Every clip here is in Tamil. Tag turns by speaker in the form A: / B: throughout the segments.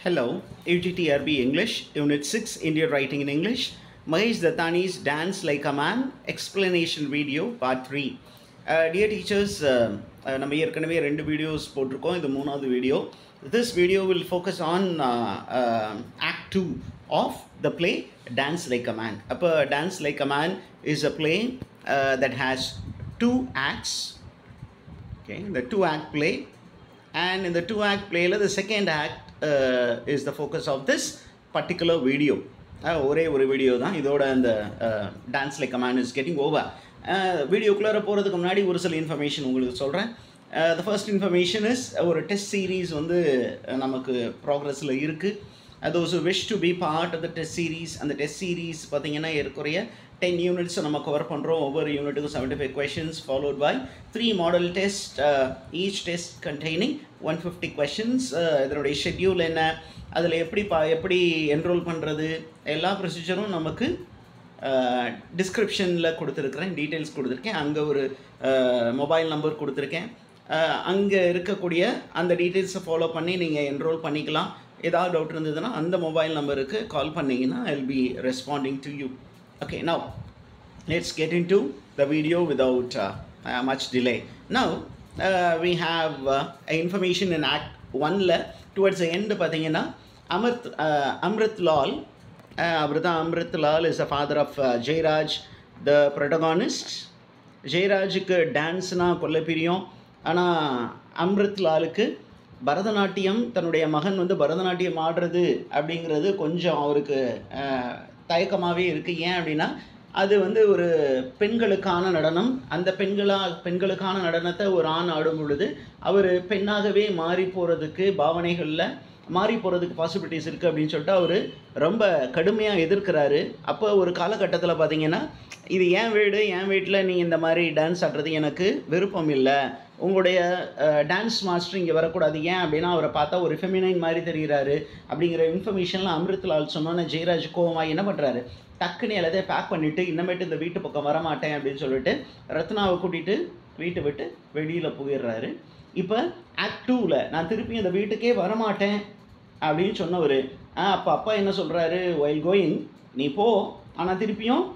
A: Hello, UGTRB English, Unit 6, Indian Writing in English. Mahesh Dattani's Dance Like a Man, Explanation Video, Part 3. Dear teachers, நம்ம ஏற்கனவே 2 வீடியோஸ் போட்டிருக்கோம். இது மூணாவது video. This video will focus on Act 2 of the play Dance Like a Man. அப்போ Dance Like a Man is a play that has 2 acts. Okay, the 2-act play. And in the 2-act play, the second act is the focus of this particular video. ஒரே ஒரு வீடியோ தான் இதோட அந்த dance like a man is getting over. வீடியோக்குள்ளே போகிறதுக்கு முன்னாடி ஒரு சில இன்ஃபர்மேஷன் உங்களுக்கு சொல்கிறேன். த ஃபர்ஸ்ட் இன்ஃபர்மேஷன் இஸ் ஒரு டெஸ்ட் சீரீஸ் வந்து நமக்கு ப்ராக்ரஸில் இருக்குது. those who wish to be part of the test series, அந்த டெஸ்ட் சீரீஸ் பார்த்திங்கன்னா ஏற்குறைய 10 units நம்ம கவர் பண்ணுறோம். ஒவ்வொரு யூனிட்டுக்கும் 75 questions followed by 3 model tests, each test containing 150 questions. இதனுடைய ஷெட்யூல் என்ன, அதில் எப்படி என்ரோல் பண்ணுறது, எல்லா ப்ரொசீஜரும் நமக்கு டிஸ்கிரிப்ஷனில் கொடுத்துருக்குறேன், டீட்டெயில்ஸ் கொடுத்துருக்கேன். அங்கே ஒரு மொபைல் நம்பர் கொடுத்துருக்கேன். அங்கே இருக்கக்கூடிய அந்த டீட்டெயில்ஸை ஃபாலோ பண்ணி நீங்கள் என்ரோல் பண்ணிக்கலாம். ஏதாவது டவுட் இருந்ததுன்னா அந்த மொபைல் நம்பருக்கு கால் பண்ணிங்கன்னா I will be responding to you. Okay, now let's get into the video without much delay. Now we have information in Act 1 towards the end pathina Amrit Lal. Amrit Lal is the father of Jairaj, the protagonist. Jairajukku dance na kolla piriyum, ana Amrit Lalukku Bharatanatyam தன்னுடைய மகன் வந்து பரதநாட்டியம் ஆடுறது அப்படிங்கிறது கொஞ்சம் அவருக்கு தயக்கமாகவே இருக்குது. ஏன் அப்படின்னா அது வந்து ஒரு பெண்களுக்கான நடனம். அந்த பெண்களுக்கான நடனத்தை ஒரு ஆண் ஆடும் பொழுது அவர் பெண்ணாகவே மாறி போகிறதுக்கு, பாவனைகளில் மாறி போகிறதுக்கு பாசிபிலிட்டிஸ் இருக்குது அப்படின்னு சொல்லிட்டு அவர் ரொம்ப கடுமையாக எதிர்க்கிறாரு. அப்போ ஒரு காலகட்டத்தில் பார்த்திங்கன்னா இது என் வீட்டில் நீ இந்த மாதிரி டான்ஸ் ஆடுறது எனக்கு விருப்பம் இல்லை, உங்களுடைய டான்ஸ் மாஸ்டர் இங்கே வரக்கூடாது. ஏன் அப்படின்னா அவரை பார்த்தா ஒரு ஃபெமினைன் மாதிரி தெரிகிறாரு அப்படிங்கிற இன்ஃபர்மேஷன்லாம் அம்ரித் லால் சொன்னோன்னே ஜெயராஜ் கோவமாக என்ன பண்ணுறாரு, டக்குன்னு எல்லாத்தையும் பேக் பண்ணிவிட்டு இன்னமேட்டு இந்த வீட்டு பக்கம் வரமாட்டேன் அப்படின்னு சொல்லிட்டு ரத்னாவை கூட்டிகிட்டு வீட்டை விட்டு வெளியில் போயிடுறாரு. இப்போ ஆக்ட் 2ல் நான் திருப்பி அந்த வீட்டுக்கே வரமாட்டேன் அப்படின்னு சொன்னவர் அப்போ அப்பா என்ன சொல்கிறாரு, ஒயில் கோயிங் நீ போ, ஆனால் திருப்பியும்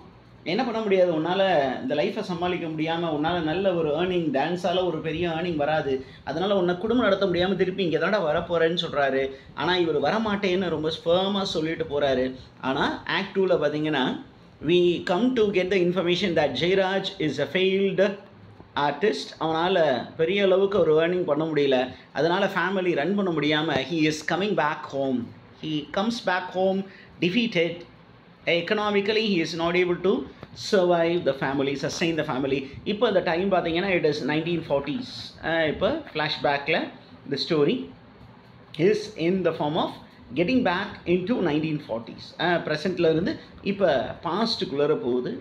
A: என்ன பண்ண முடியாது, உன்னால் இந்த லைஃப்பை சமாளிக்க முடியாமல், உன்னால் நல்ல ஒரு ஏர்னிங், டான்ஸால் ஒரு பெரிய ஏர்னிங் வராது, அதனால் உன்னை குடும்பம் நடத்த முடியாமல் திருப்பி இங்கே தானே வரப்போகிறேன்னு சொல்கிறாரு. ஆனால் இவர் வரமாட்டேன்னு ரொம்ப ஸ்பர்மாக சொல்லிட்டு போகிறாரு. ஆனால் ஆக்ட் 2ல் பார்த்தீங்கன்னா we come to get the information that Jairaj is a failed artist. அவனால் பெரிய அளவுக்கு ஒரு ஏர்னிங் பண்ண முடியல, அதனால் ஃபேமிலி ரன் பண்ண முடியாமல் he is coming back home. He comes back home defeated. Economically he is not able to survive the family, sustain the family. இப்போ the time பார்த்தீங்கன்னா it is 1940s. இப்போ ஃப்ளாஷ்பேக்கில் the story is in the form of getting back into 1940s. ப்ரெசண்ட்டில் இருந்து இப்போ பாஸ்ட்டுக்குள்ளே போகுது.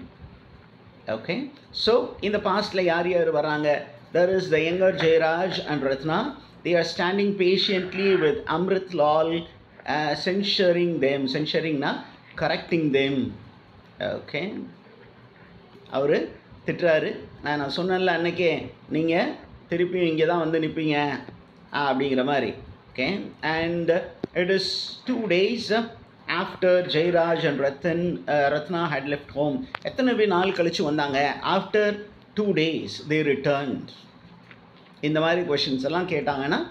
A: ஓகே, ஸோ இந்த பாஸ்ட்டில் யார் வராங்க, there is the younger Jairaj and Ratna. They are standing patiently with Amrit Lal, censuring na correcting them. Okay, அவர் திட்டுறாரு, நான் சொன்னேன்ல அன்னைக்கே நீங்கள் திருப்பியும் இங்கே தான் வந்து நிற்பீங்க அப்படிங்கிற மாதிரி. Okay, and it is 2 days after Jairaj and Ratna had left home. எத்தனை நாள் கழிச்சு வந்தாங்க, after 2 days they returned. இந்த மாதிரி கொஷின்ஸ் எல்லாம் கேட்டாங்கன்னா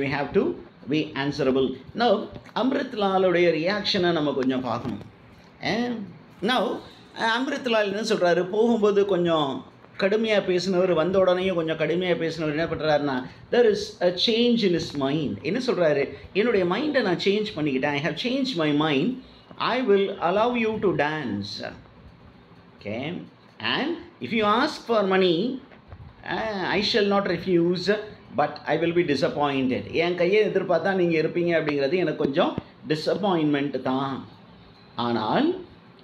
A: we have to be answerable. Now Amrit லாலுடைய ரியாக்ஷனை நம்ம கொஞ்சம் பார்க்கணும். Now அம்ரித் லால் என்ன சொல்கிறாரு, போகும்போது கொஞ்சம் கடுமையாக பேசினவர், வந்த உடனேயும் கொஞ்சம் கடுமையாக பேசினவர் என்ன பண்ணுறாருன்னா there is a change in his mind. என்ன சொல்கிறாரு, என்னுடைய மைண்டை நான் சேஞ்ச் பண்ணிக்கிட்டேன், I have changed my mind, I will allow you to dance. Okay, and if you ask for money, I shall not refuse, but I will be disappointed. என் கையை எதிர்பார்த்தா நீங்கள் இருப்பீங்க அப்படிங்கிறது எனக்கு கொஞ்சம் டிஸப்பாயின்மெண்ட் தான். ஆனால்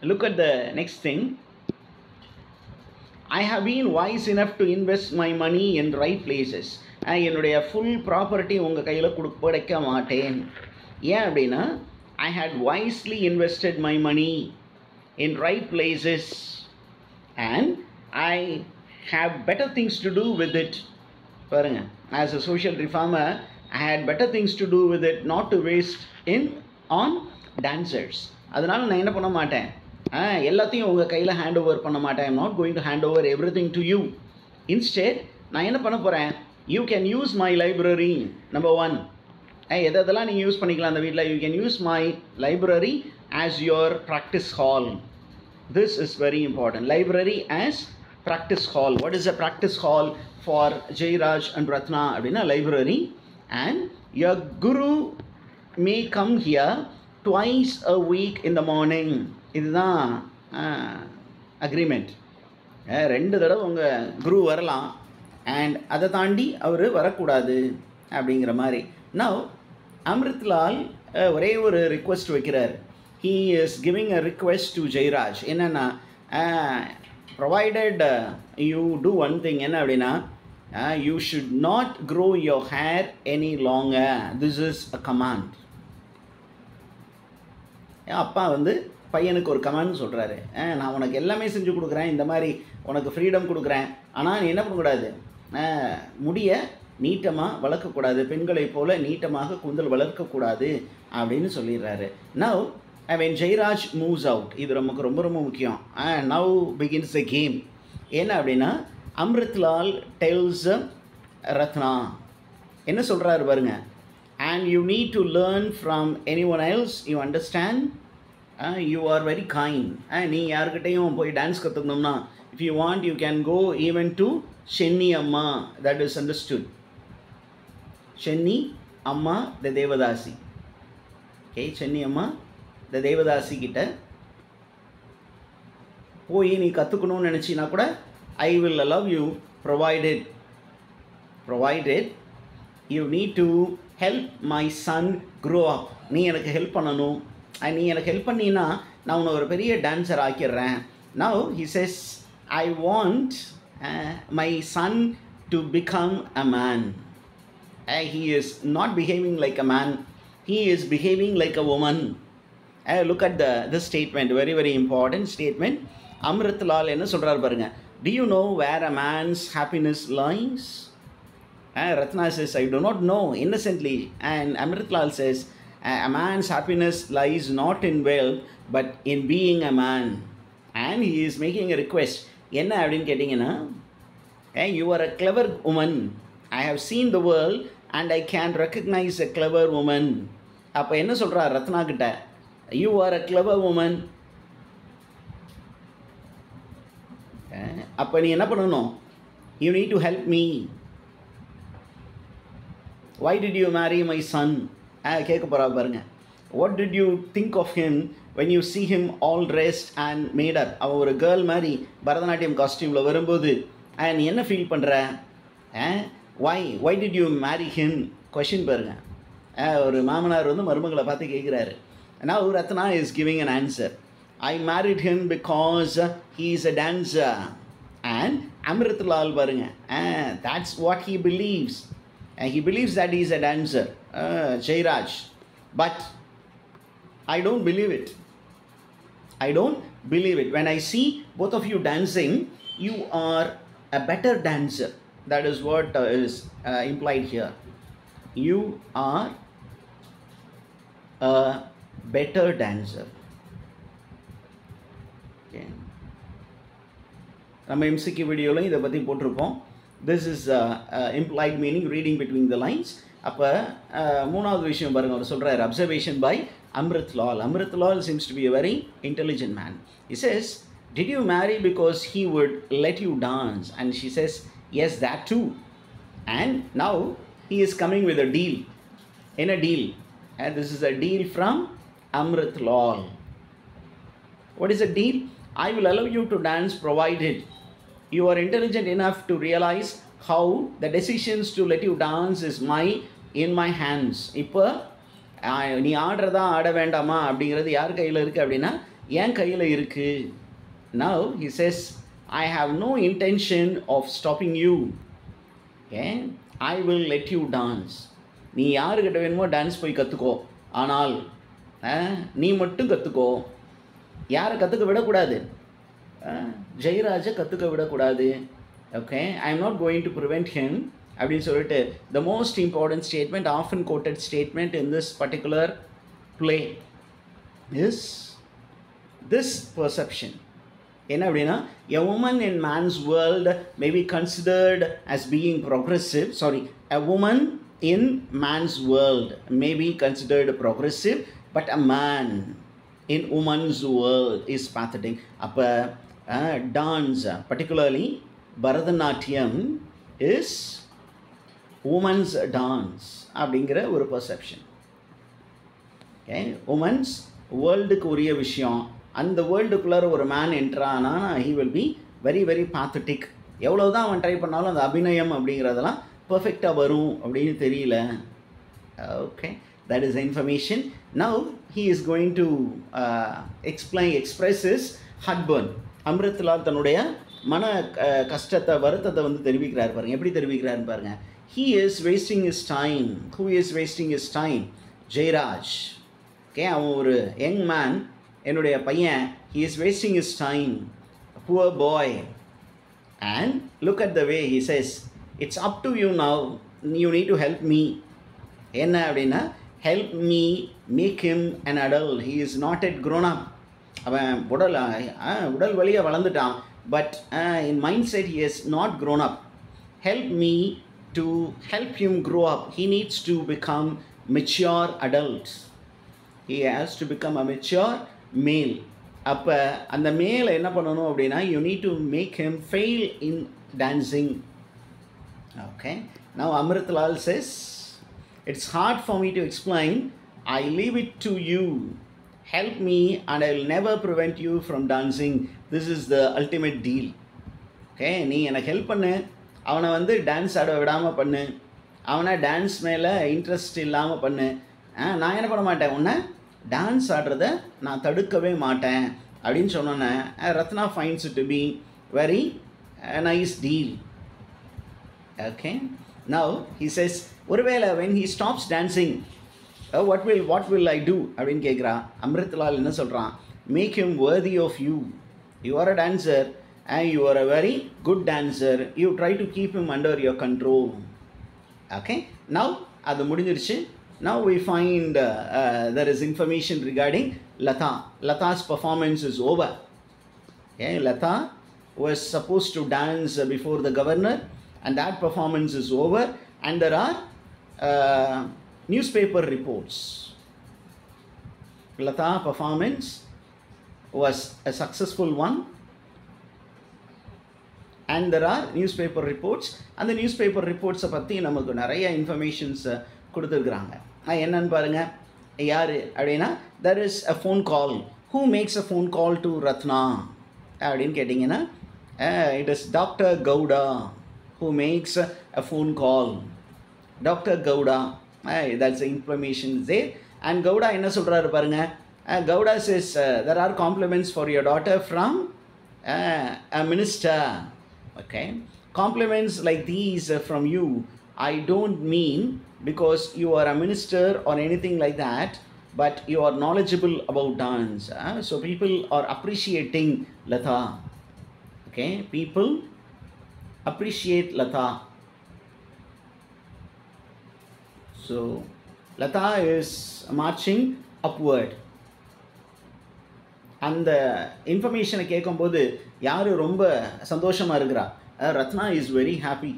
A: look at the next thing, I have been wise enough to invest my money in right places. என்னுடைய ஃபுல் ப்ராப்பர்ட்டி உங்கள் கையில் படைக்க மாட்டேன். ஏன் அப்படின்னா I had wisely invested my money in right places and I have better things to do with it. பாருங்கள், as a social reformer I had better things to do with it, not to waste in on dancers. அதனால் நான் என்ன பண்ண மாட்டேன், எல்லாத்தையும் உங்கள் கையில் ஹேண்ட் ஓவர் பண்ண மாட்டேன். I am not going to hand over every thing to you. Instead நான் என்ன பண்ண போகிறேன், you can use my library. Number 1, எதெல்லாம் நீங்கள் யூஸ் பண்ணிக்கலாம் அந்த வீட்டில். You can use my library as your practice hall. This is very important. Library as practice hall. What is a practice hall for Jairaj and Ratna? Abdina library. And your guru may come here twice a week in the morning. இதுதான் அக்ரிமெண்ட். 2 தடவை உங்கள் குரு வரலாம், அண்ட் அதை தாண்டி அவர் வரக்கூடாது அப்படிங்கிற மாதிரி. நவ் அமிர்த்லால் ஒரே ஒரு ரிக்வெஸ்ட் வைக்கிறார். He is giving a request to Jairaj. என்னன்னா, provided you do one thing, என்ன அப்படின்னா, you should not grow your hair any longer. This is a command. அப்பா வந்து பையனுக்கு ஒரு கமாண்ட் சொல்கிறாரு. நான் உனக்கு எல்லாமே செஞ்சு கொடுக்குறேன், இந்த மாதிரி உனக்கு ஃப்ரீடம் கொடுக்குறேன், ஆனால் நீ என்ன பண்ணக்கூடாது, முடிய நீட்டமாக வளர்க்கக்கூடாது, பெண்களை போல் நீட்டமாக கூந்தல் வளர்க்கக்கூடாது அப்படின்னு சொல்லிடுறாரு. Now when Jairaj moves out, இது நமக்கு ரொம்ப ரொம்ப முக்கியம். now begins the game. என்ன அப்படின்னா, அம்ரித்லால் tells ரத்னா என்ன சொல்கிறாரு பாருங்க. and you need to learn from anyone else, you understand, you are very kind. நீ யாருக்கிட்டையும் போய் dance கற்றுக்கணும்னா, if you want you can go even to Shenni Amma. That is understood. Shenni Amma the Devadasi. Okay, Shenni Amma இந்த தேவதாசி கிட்ட போய் நீ கற்றுக்கணும்னு நினச்சின்னா கூட, I will allow you, provided you need to help my son grow up. நீ எனக்கு ஹெல்ப் பண்ணணும், நீ எனக்கு ஹெல்ப் பண்ணினா நான் உன்னை ஒரு பெரிய டான்ஸர் ஆக்கிடுறேன். Now he says, I want my son to become a man. He is not behaving like a man, he is behaving like a woman. Look at this statement, very very important statement. Amritlal என்ன சொல்றார் பாருங்க. Do you know where a man's happiness lies? Ratna says, I do not know, innocently. And Amritlal says, a man's happiness lies not in wealth but in being a man. And he is making a request. என்ன அப்படின்னு கேட்டிங்கன்னா, you are a clever woman. I have seen the world and I can recognize a clever woman. அப்போ என்ன சொல்கிறார் ரத்னா கிட்ட, you are a clever woman. அப்போ நீ என்ன பண்ணணும், you need to help me. Why did you marry my son? கேட்க போகிறா பாருங்க. What did you think of him when you see him all dressed and made up? அவன் ஒரு கேர்ள் மாதிரி பரதநாட்டியம் காஸ்டியூமில் வரும்போது நீ என்ன ஃபீல் பண்ணுற? why did you marry him? Question பாருங்க. ஒரு மாமனார் வந்து மருமகளை பார்த்து கேட்குறாரு. Now Ratna is giving an answer. I married him because he is a dancer. And Amritlal பாருங்க, that's what he believes. He believes that he is a dancer, Jairaj. But I don't believe it. I don't believe it. When I see both of you dancing, you are a better dancer. That is what is implied here. You are a better dancer. Okay. நம்ம MCQ வீடியோவில் இதை பற்றி போட்டிருப்போம். This is implied meaning, reading between the lines. அப்போ மூணாவது விஷயம் பாருங்கள், அவர் சொல்கிறார், observation by Amritlal. Amritlal seems to be a very intelligent man. He says, did you marry because he would let you dance? And she says, yes, that too. And now he is coming with a deal. In a deal. And this is a deal from Amritlal. What is a deal? I will allow you to dance provided you are intelligent enough to realize how the decisions to let you dance is in my hands. இப்போ நீ ஆடுறதா ஆட வேண்டாமா அப்படிங்கிறது யார் கையில் இருக்குது அப்படின்னா என் கையில் இருக்குது. Now he says, I have no intention of stopping you. Okay? I will let you dance. நீ யாருக்கிட்ட வேணுமோ டான்ஸ் போய் கற்றுக்கோ, ஆனால் நீ மட்டும் கற்றுக்கோ. யாரை கற்றுக்க விடக்கூடாது, ஜெயராஜை கற்றுக்க விடக்கூடாது. Okay, I am not going to prevent him. அப்படின்னு சொல்லிட்டு the most important statement, often quoted statement in this particular play is this perception. என்ன அப்படின்னா, a woman in man's world may be considered as being progressive. A woman in man's world may be considered progressive, but a man in woman's world is pathetic. அப்போ dance, particularly Bharatanatyam, is woman's dance அப்படிங்கிற ஒரு perception. Okay, woman's வேர்ல்டுக்கு உரிய விஷயம், அந்த வேர்ல்டுக்குள்ளார ஒரு man என்ட்ரானா he will be very very pathetic. எவ்வளோ தான் அவன் ட்ரை பண்ணாலும் அந்த அபிநயம் அப்படிங்கிறதெல்லாம் பர்ஃபெக்டாக வரும் அப்படின்னு தெரியல. Okay, that is information. Now he is going to express his heartburn. Amritlal தன்னுடைய மன கஷ்டத்தை வருத்தத்தை வந்து தெரிவிக்கிறார் பாருங்க. எப்படி தெரிவிக்கிறாருன்னு பாருங்க. He is wasting his time. Who is wasting his time? Jayaraj. Okay, அவன் ஒரு யங் மேன், என்னுடைய பையன். He is wasting his time. Poor boy. And look at the way he says, it's up to you now. You need to help me. என்ன அப்படின்னா, help me make him an adult. He is not yet grown up. அவன் உடல் வழியாக வளர்ந்துட்டான், but in mindset he is not grown up. Help me to help him grow up. He needs to become mature adult. He has to become a mature male. அப்போ அந்த மேலே என்ன பண்ணணும் அப்படின்னா, you need to make him fail in dancing. Okay, now Amritlal says, it's hard for me to explain. I leave it to you. Help me and I will never prevent you from dancing. This is the ultimate deal. Okay, நீ எனக்கு ஹெல்ப் பண்ணு, அவனை வந்து டான்ஸ் ஆட விடாமல் பண்ணு, அவனை டான்ஸ் மேலே இன்ட்ரெஸ்ட் இல்லாமல் பண்ணு. நான் என்ன பண்ண மாட்டேன், உன்னை டான்ஸ் ஆடுறத நான் தடுக்கவே மாட்டேன் அப்படின்னு சொன்னோன்னே Ratna finds it to be very nice deal. Okay, now he says, ஒருவேளை when he stops dancing, what will I do அப்படின்னு கேட்குறா. அம்ரித்லால் என்ன சொல்கிறான், make him worthy of you. You are a dancer and you are a very good dancer. You try to keep him under your control. Okay, now அது முடிஞ்சிருச்சு. Now we find there is information regarding Latha. Latha's performance is over. Okay, Latha was supposed to dance before the governor, and that performance is over. And there are newspaper reports. Latha performance was a successful one, and there are newspaper reports. And the newspaper reports பற்றி நமக்கு நிறைய இன்ஃபர்மேஷன்ஸ் கொடுத்துருக்குறாங்க. என்னன்னு பாருங்க, யார் அப்படின்னா, there is a phone call. Who makes a phone call to Ratna அப்படின்னு கேட்டிங்கன்னா, it is Dr. Gowda who makes a phone call. Dr. Gowda, that's the information there. And Gowda என்ன சொல்கிறாரு பாருங்க. Gowda says, there are compliments for your daughter from a minister. Okay, compliments like these from you, I don't mean because you are a minister or anything like that, but you are knowledgeable about dance. So people are appreciating Latha. Okay, people appreciate Latha. So Latha is marching upward. அந்த இன்ஃபர்மேஷனை கேட்கும்போது யார் ரொம்ப சந்தோஷமாக இருக்கிறா, Ratna is very happy.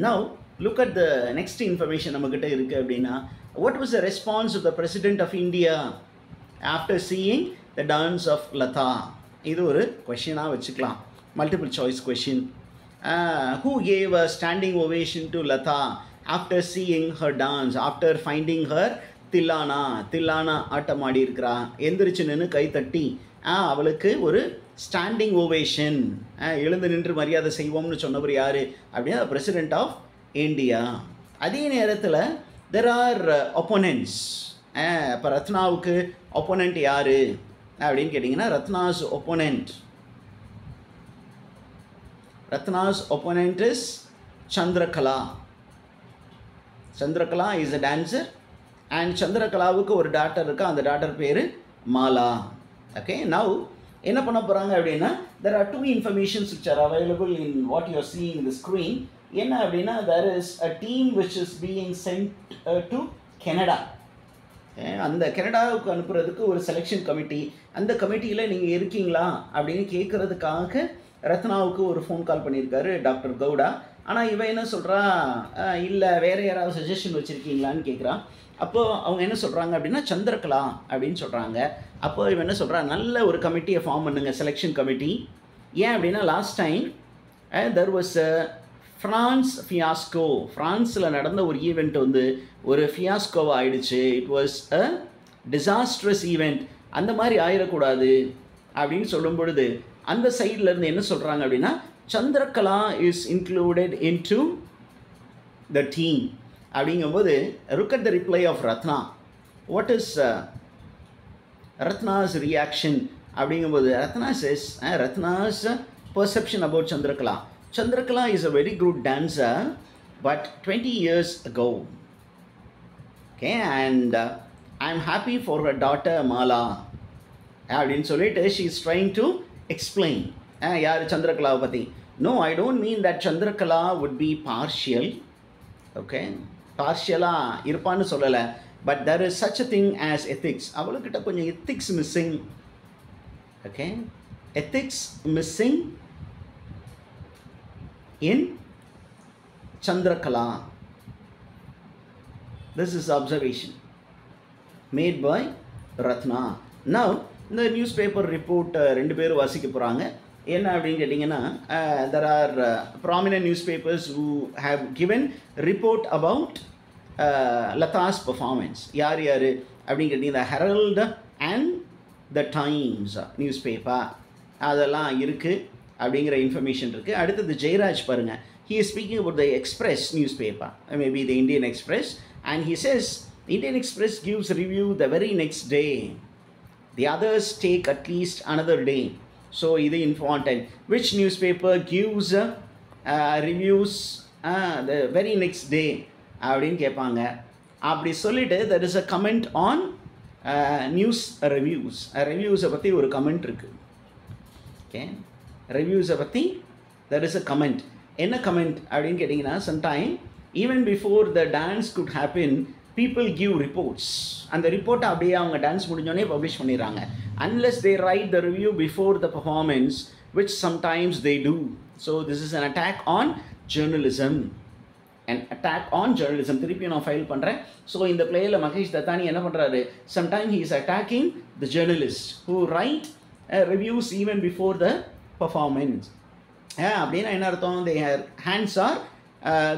A: Now look at the next information நம்மக்கிட்ட இருக்குது அப்படின்னா, what was the response of the president of India after seeing the dance of Latha? இது ஒரு கொஷினாக வச்சுக்கலாம், multiple choice question. Who gave a standing ovation to Latha after seeing her dance, after finding her thillana ஆட்டம் ஆடி இருக்கிறா, எந்திரிச்சு நின்று கை தட்டி அவளுக்கு ஒரு ஸ்டாண்டிங் ஓவேஷன், எழுந்து நின்று மரியாதை செய்வோம்னு சொன்னவர் யார் அப்படின்னா, பிரசிடென்ட் ஆஃப் இந்தியா. அதே நேரத்தில் தெர் ஆர் ஒப்போனன்ட்ஸ். இப்போ ரத்னாவுக்கு ஒப்போனண்ட் யார் அப்படின்னு கேட்டிங்கன்னா, Ratna's opponent is Chandrakala. Chandrakala is a dancer and சந்திரகலாவுக்கு ஒரு டாட்டர் இருக்கா, அந்த டாட்டர் பேர் மாலா. ஓகே, நவ் என்ன பண்ண போகிறாங்க அப்படின்னா, there are two informations which are available in what you are seeing in the screen. என்ன அப்படின்னா there is a team which is being sent to Canada. அந்த கனடாவுக்கு அனுப்புறதுக்கு ஒரு செலெக்ஷன் கமிட்டி, அந்த கமிட்டியில் நீங்கள் இருக்கீங்களா அப்படின்னு கேட்குறதுக்காக ரத்னாவுக்கு ஒரு ஃபோன் கால் பண்ணியிருக்காரு டாக்டர் கவுடா. ஆனால் இவன் என்ன சொல்கிறா, இல்லை வேறு யாராவது சஜஷன் வச்சுருக்கீங்களான்னு கேட்குறான். அப்போது அவங்க என்ன சொல்கிறாங்க அப்படின்னா சந்திரகலா அப்படின்னு சொல்கிறாங்க. அப்போது இவன் என்ன சொல்கிறா, நல்ல ஒரு கமிட்டியை ஃபார்ம் பண்ணுங்க, செலெக்ஷன் கமிட்டி. ஏன் அப்படின்னா last time there was France fiasco, ஃப்ரான்ஸில் நடந்த ஒரு ஈவெண்ட் வந்து ஒரு ஃபியாஸ்கோவாக ஆயிடுச்சு. It was a disastrous event. அந்த மாதிரி ஆயிடக்கூடாது அப்படின்னு சொல்லும் பொழுது அந்த சைட்லேருந்து என்ன சொல்கிறாங்க அப்படின்னா Chandrakala is included into the team அப்படிங்கும்போது look at the reply of Ratna. What is Ratna's reaction அப்படிங்கும்போது Ratna says, Ratna's perception about Chandrakala. Chandrakala is a very good dancer, but 20 years ago. Okay, and I'm happy for her daughter Mala. அப்படின்னு சொல்லிட்டு she is trying to explain யார் சந்திரகலாவை பற்றி. No, I don't mean that Chandrakala would be partial. Okay, பார்ஷியலாக இருப்பான்னு சொல்லலை. But there is such a thing as ethics. அவளுக்கிட்ட கொஞ்சம் ethics missing. Okay, ethics missing in Chandrakala. This is observation made by Ratna. Now இந்த நியூஸ்பேப்பர் ரிப்போர்ட் ரெண்டு பேரும் வாசிக்க போகிறாங்க. என்ன அப்படின்னு கேட்டிங்கன்னா there are prominent newspapers who have given report about Lata's performance. யார் யார் அப்படின்னு கேட்டிங்கன்னா the Herald and the Times newspaper அதெல்லாம் இருக்குது அப்படிங்கிற இன்ஃபர்மேஷன் இருக்குது. அடுத்தது ஜெயராஜ் பாருங்கள், he is speaking about the Express newspaper, maybe the Indian Express, and he says Indian Express gives review the very next day, the others take at least another day. So இது important. Which newspaper gives reviews the very next day அப்படின்னு கேட்பாங்க. அப்படி சொல்லிட்டு there is a comment on news reviews. ரிவ்யூஸை பற்றி ஒரு கமெண்ட் இருக்குது. ஓகே, ரிவ்யூஸை பற்றி there is a comment. என்ன கமெண்ட் அப்படின்னு கேட்டிங்கன்னா sometime even before the dance could happen people give reports. அந்த ரிப்போர்ட்டை அப்படியே அவங்க டான்ஸ் முடிஞ்சோடனே பப்ளிஷ் பண்ணிடுறாங்க. Unless they write the review before the performance, which sometimes they do. So this is an attack on journalism. An attack on journalism. திருப்பி நான் ஃபைல் பண்ணுறேன். ஸோ இந்த பிளேயில் மகேஷ் தத்தானி என்ன பண்ணுறாரு, sometime he is attacking the journalists who write reviews even before the performance. அப்படின்னா என்ன அர்த்தம், their hands are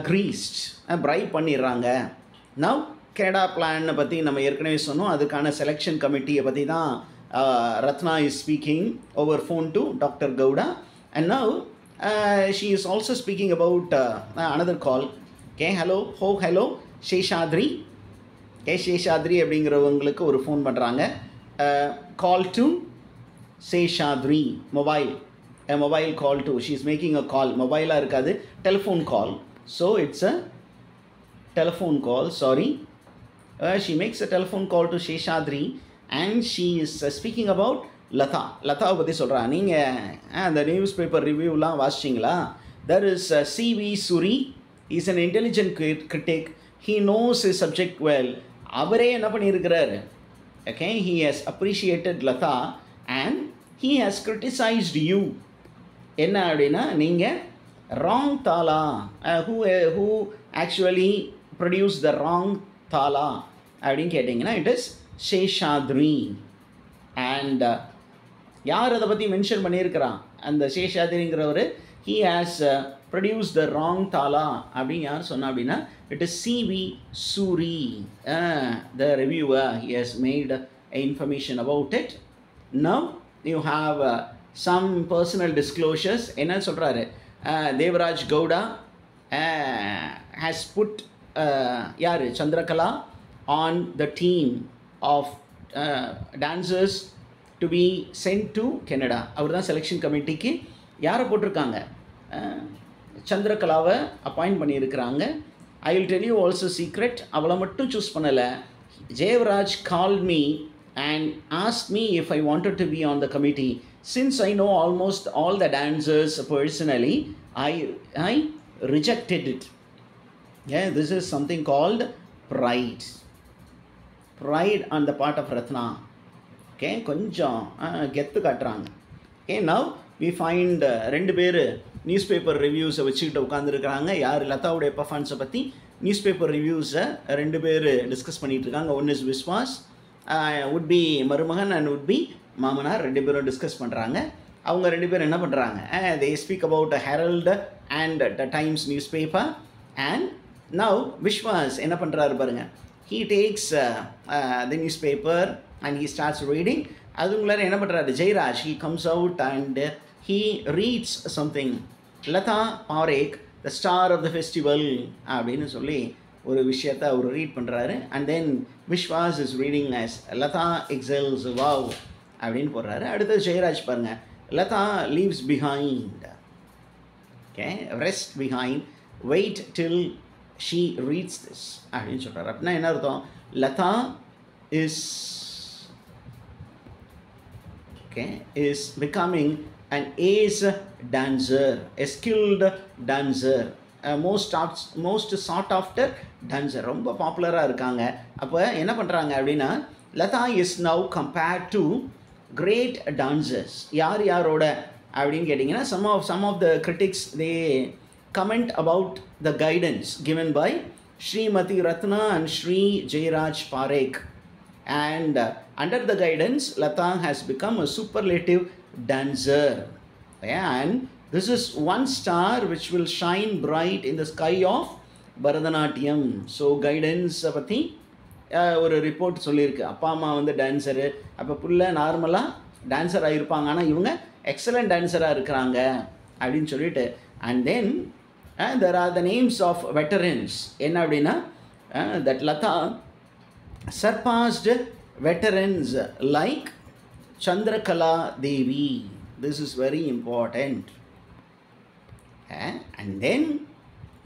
A: greased, bribe பண்ணிடுறாங்க. Now கனடா பிளானை பற்றி நம்ம ஏற்கனவே சொன்னோம். அதுக்கான செலெக்ஷன் கமிட்டியை பற்றி தான் Ratna is speaking over phone to Dr. Gowda, and now she is also speaking about another call. Okay, hello Sheshadri. Okay, Sheshadri அப்படிங்கிறவங்களுக்கு ஒரு ஃபோன் பண்ணுறாங்க. Call to Sheshadri, mobile call to, she is making a call. மொபைலாக இருக்காது, telephone call. So it's a telephone call, sorry. She makes a telephone call to Sheshadri and she is speaking about லதாவை பற்றி சொல்கிறா. நீங்கள் அந்த நியூஸ் பேப்பர் ரிவ்யூலாம் வாசிச்சிங்களா? there is C.V. Suri, he is an intelligent critic, he knows his subject well. அவரே என்ன பண்ணியிருக்கிறார், okay, he has appreciated Lata and he has criticized you. என்ன அப்படின்னா நீங்கள் wrong thala, who actually produced the wrong thala அப்படின்னு கேட்டிங்கன்னா it is Sheshadri. and யார் அதை பற்றி மென்ஷன் பண்ணியிருக்கிறான், அந்த சேஷாதிரிங்கிறவர், he has produced the wrong thala அப்படின்னு யார் சொன்னா அப்படின்னா it is C.V. Suri, the reviewer. He has made information about it. Now you have some personal disclosures. என்ன சொல்கிறாரு, தேவராஜ் கவுடா has put யார் Chandrakala on the team of dancers to be sent to Canada. அவர் தான் செலெக்ஷன் கமிட்டிக்கு யாரை போட்டிருக்காங்க, சந்திரகலாவை அப்பாயிண்ட் பண்ணியிருக்கிறாங்க. I will tell you also secret, அவளை மட்டும் சூஸ் பண்ணலை. Jayaraj called me and asked me if I wanted to be on the committee. Since I know almost all the dancers personally, I rejected it. Yeah, this is something called pride. Pride on the part of Ratna. Okay, கொஞ்சம் கெத்து காட்டுறாங்க. Okay, now we find ரெண்டு பேர் நியூஸ் பேப்பர் ரிவ்யூஸை வச்சுக்கிட்டு உட்காந்துருக்குறாங்க. யார் லதாவுடைய பர்ஃபார்மன்ஸை பற்றி நியூஸ் பேப்பர் ரிவ்யூஸை ரெண்டு பேர் டிஸ்கஸ் பண்ணிகிட்டு இருக்காங்க. One is Vishwas, would be மருமகன் அண்ட் would be மாமனார், ரெண்டு பேரும் டிஸ்கஸ் பண்ணுறாங்க. அவங்க ரெண்டு பேரும் என்ன பண்ணுறாங்க, they speak about Herald and the Times newspaper. And now Vishwas என்ன பண்ணுறாரு பாருங்க, he takes the newspaper and he starts reading. அதுக்குள்ளார என்ன பண்ணுறாரு Jayaraj, he comes out and he reads something. Latha Parekh the star of the festival அப்படின்னு சொல்லி ஒரு விஷயத்தை அவர் ரீட் பண்ணுறாரு. And then Viswas is reading as Latha excels, wow அப்படின்னு போடுறாரு. அடுத்தது ஜெயராஜ் பாருங்க, Latha leaves behind, okay, rest behind, wait till she reads this அப்படின்னு சொல்கிறார். அப்படின்னா என்ன அர்த்தம், Latha is becoming an ace dancer, a skilled dancer, most sought after dancer, ரொம்ப பாப்புலராக இருக்காங்க. அப்போ என்ன பண்ணுறாங்க அப்படின்னா, Latha is now compared to great dancers. யாரோட அப்படின்னு கேட்டிங்கன்னா, some of the critics they comment about the guidance given by Srimati Ratna and Sri Jayaraj Parekh. And under the guidance, Lata has become a superlative dancer. And this is one star which will shine bright in the sky of Bharatanatyam. So guidance பற்றி ஒரு ரிப்போர்ட் சொல்லியிருக்கு. அப்பா அம்மா வந்து டான்ஸரு, அப்போ புள்ள நார்மலாக டான்ஸராக இருப்பாங்க, ஆனால் இவங்க எக்ஸலண்ட் டான்ஸராக இருக்கிறாங்க அப்படின்னு சொல்லிட்டு. And then there are the names of veterans. என்ன அப்படின்னா, that Lata surpassed veterans like Chandrakala Devi. This is very important. And then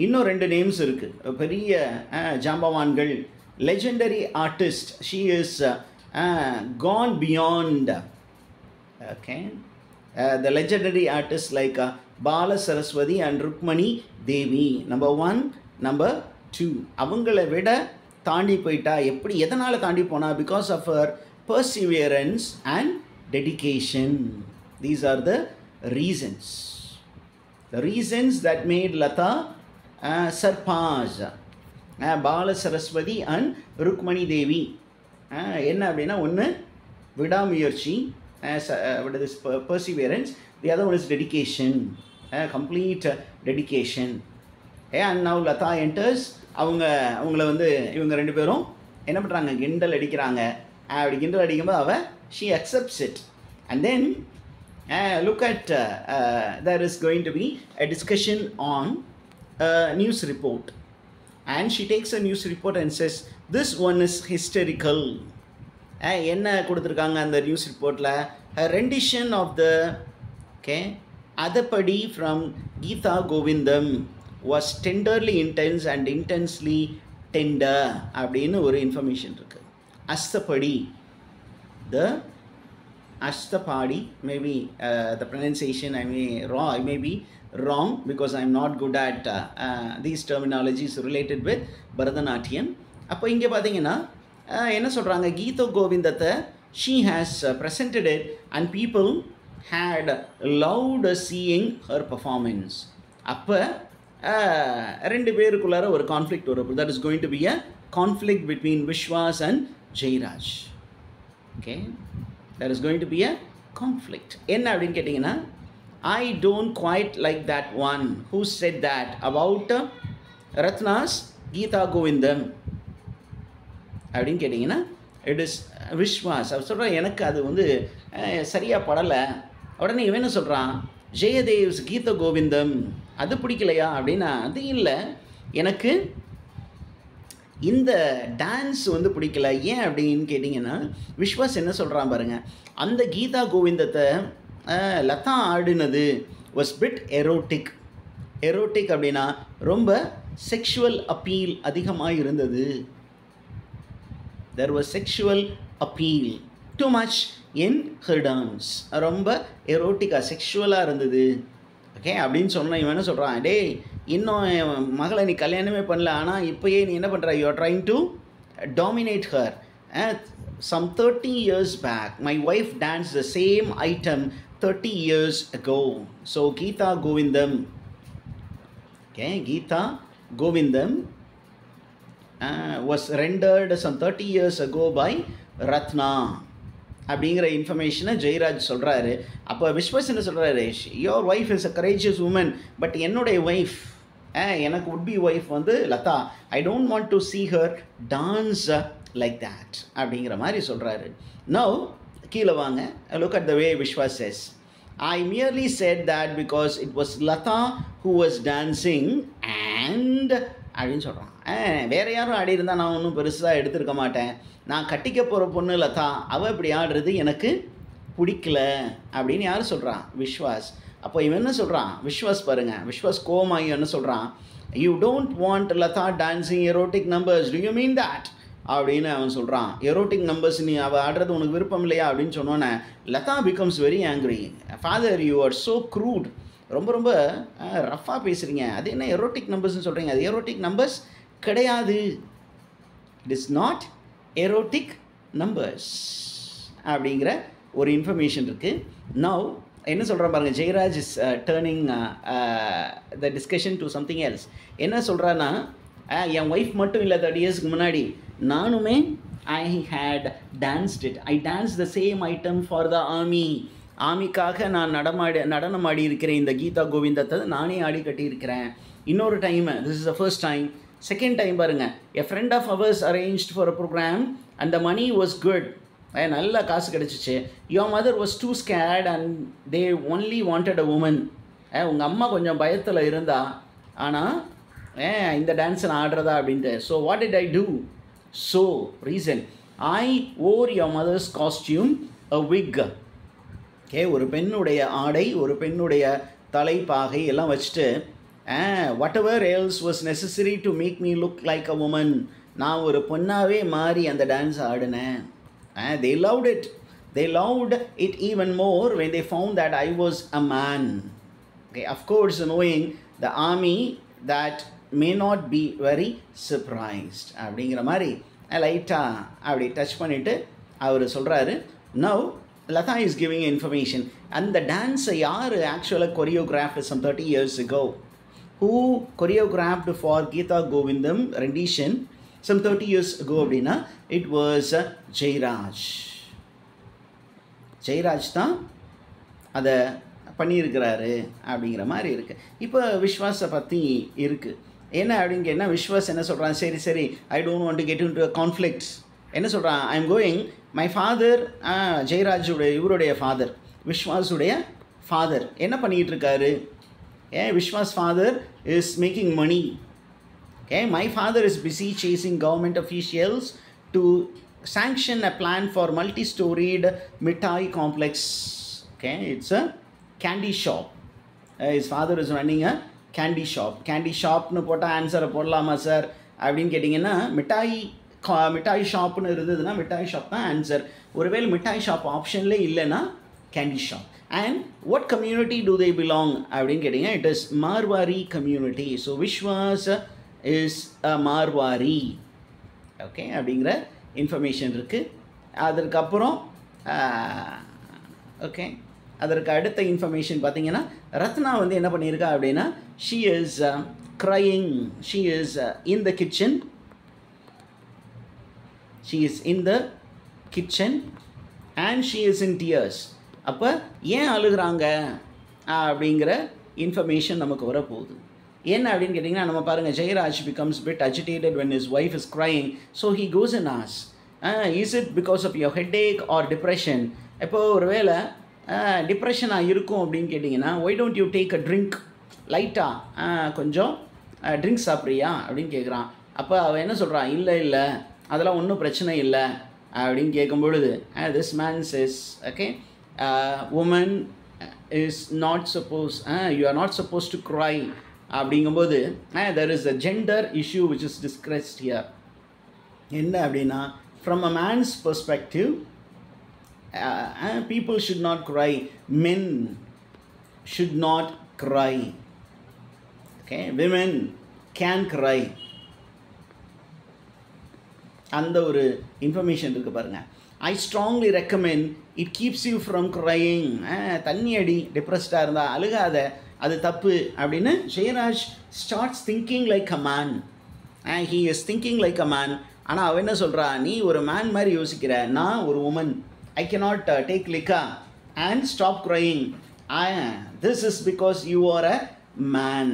A: இன்னும் ரெண்டு நேம்ஸ் இருக்குது, பெரிய ஜாம்பவான்கள், legendary artist. She is gone beyond. Okay, the legendary artists like Bala Saraswati and Rukmani Devi, number 1, number 2. அவங்களை விட தாண்டி போயிட்டா. எப்படி, எதனால் தாண்டி போனா, because of her perseverance and dedication. These are the reasons that made Lata surpass Bala Saraswati and Rukmani Devi. என்ன அப்படின்னா, ஒன்று விடாமுயற்சி, perseverance, the other one is dedication, complete dedication. And now Lata enters. அவங்கள வந்து இவங்க ரெண்டு பேரும் என்ன பண்ணுறாங்க, கிண்டல் அடிக்கிறாங்க. அப்படி கிண்டல் அடிக்கும்போது she accepts it. And then look at there is going to be a discussion on a news report. And she takes a news report and says, this one is hysterical. என்ன கொடுத்துருக்காங்க அந்த நியூஸ் ரிப்போர்ட்டில், a rendition of the Adapadi from Geetha Govindam was tenderly intense and intensely tender அப்படின்னு ஒரு இன்ஃபர்மேஷன் இருக்குது. அஸ்தபடி, the Ashtapadi, maybe the pronunciation I may be wrong because I'm not good at these terminologies related with Bharatanatyam. அப்போ இங்கே பார்த்தீங்கன்னா என்ன சொல்கிறாங்க, கீதோ கோவிந்தத்தை she has presented it and people had loved seeing her performance. அப்போ ரெண்டு பேருக்குள்ளார ஒரு கான்ஃப்ளிக்ட் வரும். that is going to be a conflict between Vishwas and Jayaraj. Okay, there is going to be a conflict. என்ன அப்படின்னு கேட்டிங்கன்னா, I don't quite like that one who said that about Ratna's Geetha Govindam அப்படின்னு கேட்டிங்கன்னா, it is Vishwas. அவர் சொல்கிறார், எனக்கு அது வந்து சரியாக படலை. உடனே இவன் என்ன சொல்கிறான், ஜெயதேவ்ஸ் கீத கோவிந்தம் அது பிடிக்கலையா அப்படின்னா, அது இல்லை, எனக்கு இந்த டான்ஸ் வந்து பிடிக்கல. ஏன் அப்படின்னு கேட்டிங்கன்னா, விஸ்வாஸ் என்ன சொல்கிறான் பாருங்கள், அந்த கீதா கோவிந்தத்தை லதா ஆடினது வாஸ் பிட் எரோட்டிக். எரோட்டிக் அப்படின்னா ரொம்ப செக்ஷுவல் அப்பீல் அதிகமாக இருந்தது. there was sexual appeal too much in her dance. ரொம்ப எரோட்டிக்காக செக்ஷுவலாக இருந்தது. ஓகே அப்படின்னு சொன்னால் இவன் என்ன சொல்கிறான், டே இன்னும் என் மகளை நீ கல்யாணமே பண்ணல, ஆனால் இப்போயே நீ என்ன பண்ணுற, you are trying to dominate her. Some 30 years back, my wife danced the same item 30 years ago. So Geeta Govindam, okay, Geeta Govindam was rendered some 30 years ago by Ratna. அப்படிங்கிற இன்ஃபர்மேஷனை ஜெயராஜ் சொல்கிறாரு. அப்போ விஸ்வாஸ் என்ன சொல்கிறாரு, your wife is a courageous woman, but என்னுடைய ஒய்ஃப், எனக்கு would be ஒய்ஃப் வந்து Latha, I don't want to see her dance like that அப்படிங்கிற மாதிரி சொல்கிறாரு. நவ் கீழே வாங்க, look at the way Viswas says, I merely said that because it was Lata who was dancing and அப்படின்னு சொல்கிறான். வேறு யாரும் ஆடி இருந்தால் நான் ஒன்றும் பெருசாக எடுத்துருக்க மாட்டேன், நான் கட்டிக்க போகிற பொண்ணு லதா, அவள் இப்படி ஆடுறது எனக்கு பிடிக்கல அப்படின்னு யார் சொல்கிறான், விஸ்வாஸ். அப்போ இவன் என்ன சொல்கிறான், விஸ்வாஸ் பாருங்கள், விஸ்வாஸ் கோமாயி என்ன சொல்கிறான், you don't want Latha dancing erotic numbers, do you mean that அப்படின்னு அவன் சொல்கிறான். எரோட்டிக் நம்பர்ஸ் நீ அவள் ஆடுறது உனக்கு விருப்பம் இல்லையா அப்படின்னு சொன்னோன்னே Latha becomes very angry. Father, you are so crude, ரொம்ப ரொம்ப ரஃப்பாக பேசுகிறீங்க, அது என்ன எரோட்டிக் நம்பர்ஸ்ன்னு சொல்கிறீங்க, அது எரோட்டிக் நம்பர்ஸ் கிடையாது, it is not erotic numbers அப்படிங்கிற ஒரு இன்ஃபர்மேஷன் இருக்குது. நவ் என்ன சொல்கிறான் பாருங்கள், Jayaraj is turning the discussion to something else. என்ன சொல்கிறான்னா, என் ஒய்ஃப் மட்டும் இல்லை, 30 இயர்ஸ்க்கு முன்னாடி நானுமே I had danced it, I dance the same item for the army, ஆர்மிக்காக நான் நடனம் ஆடி இருக்கிறேன், இந்த கீதா கோவிந்தத்தை நானே ஆடி கட்டியிருக்கிறேன். இன்னொரு time, this is the first time. Second time பாருங்கள், a friend of ours arranged for a program and the money was good, நல்ல காசு கிடச்சிச்சு. Your mother was too scared and they only wanted a woman. உங்கள் அம்மா கொஞ்சம் பயத்தில் இருந்தா, ஆனால் இந்த டான்ஸை நான் ஆடுறதா அப்படின்ட்டு. So what did I do? So reason, I wore your mother's costume a wig. Okay, ஒரு பெண்ணுடைய ஆடை, ஒரு பெண்ணுடைய தலைப்பாகை எல்லாம் வச்சுட்டு, whatever else was necessary to make me look like a woman, நான் ஒரு பொண்ணாகவே மாறி அந்த dance ஆடினேன். They loved it. They loved it even more when they found that I was a man. Okay, of course, knowing the army, that may not be very surprised. அப்படிங்கிற மாதிரி லைட்டாக அப்படி டச் பண்ணிவிட்டு அவர் சொல்கிறாரு. Now Latha is giving information. அந்த டான்ஸை யார் ஆக்சுவலாக choreographed some 30 years ago? Who choreographed for Geeta Govindam rendition some 30 years ago அப்படின்னா it was ஜெயராஜ். ஜெயராஜ் தான் அதை பண்ணியிருக்கிறாரு அப்படிங்கிற மாதிரி இருக்குது. இப்போ விஸ்வாஸை பற்றி இருக்குது என்ன அப்படின்னு கேட்டால், விஸ்வாஸ் என்ன சொல்கிறான், சரி சரி, I don't want to get into a conflicts. என்ன சொல்கிறான், I am going, my father, ஜெயராஜுடைய இவருடைய ஃபாதர், விஸ்வாஸுடைய ஃபாதர் என்ன பண்ணிகிட்டு இருக்காரு, Vishwa's father is making money. Okay, my father is busy chasing government officials to sanction a plan for multi-storied mithai complex. Okay, it's a candy shop. His father is running a candy shop. Candy shop nu pota answer podalama sir அப்படினு கேட்டிங்கன்னா, மிட்டாய் ஷாப்னு இருந்ததுன்னா மிட்டாய் ஷாப் தான் ஆன்சர். ஒருவேளை மிட்டாய் ஷாப் ஆப்ஷன்லே இல்லைன்னா candy shop. And what community do they belong? அப்படினு கேட்டிங்க, it is Marwari community. So Vishwas is a Marwari. Okay, அப்படிங்கிற இன்ஃபர்மேஷன் இருக்குது. அதற்கப்புறம் ஓகே, அதற்கு அடுத்த இன்ஃபர்மேஷன் பார்த்தீங்கன்னா, ரத்னா வந்து என்ன பண்ணியிருக்கா அப்படின்னா, she is crying. She is in the kitchen. She is in the kitchen and she is in tears. அப்போ ஏன் அழுகிறாங்க அப்படிங்கிற இன்ஃபர்மேஷன் நமக்கு வரப்போகுது. என்ன அப்படின்னு கேட்டிங்கன்னா, நம்ம பாருங்கள், Jayaraj becomes bit agitated when his wife is crying, so he goes and asks, is it because of your headache or depression? இப்போது ஒரு வேளை டிப்ரெஷனாக இருக்கும் அப்படின்னு கேட்டிங்கன்னா, why don't you take a drink, லைட்டாக கொஞ்சம் ட்ரிங்க்ஸ் சாப்பிட்றியா அப்படின்னு கேட்குறான். அப்போ அவள் என்ன சொல்கிறான், இல்லை இல்லை அதெல்லாம் ஒன்றும் பிரச்சனை இல்லை அப்படின்னு கேட்கும் பொழுது, this man says, okay, woman is not supposed, you are not supposed to cry அப்படிங்கும்போது, there is a gender issue which is discussed here. என்ன அப்படின்னா, from a man's perspective, people should not cry, men should not cry. Okay, women can cry. அந்த ஒரு இன்ஃபர்மேஷன் இருக்குது பாருங்கள். I strongly recommend it keeps you from crying. தண்ணி அடி, டிப்ரெஸ்டாக இருந்தால் அழுகாத, அது தப்பு அப்படின்னு Jayaraj starts thinking like a man. He is thinking like a man. ஆனால் அவன் என்ன சொல்கிறா, நீ ஒரு மேன் மாதிரி யோசிக்கிற, நான் ஒரு woman. I cannot take liquor and stop crying. This is because you are a man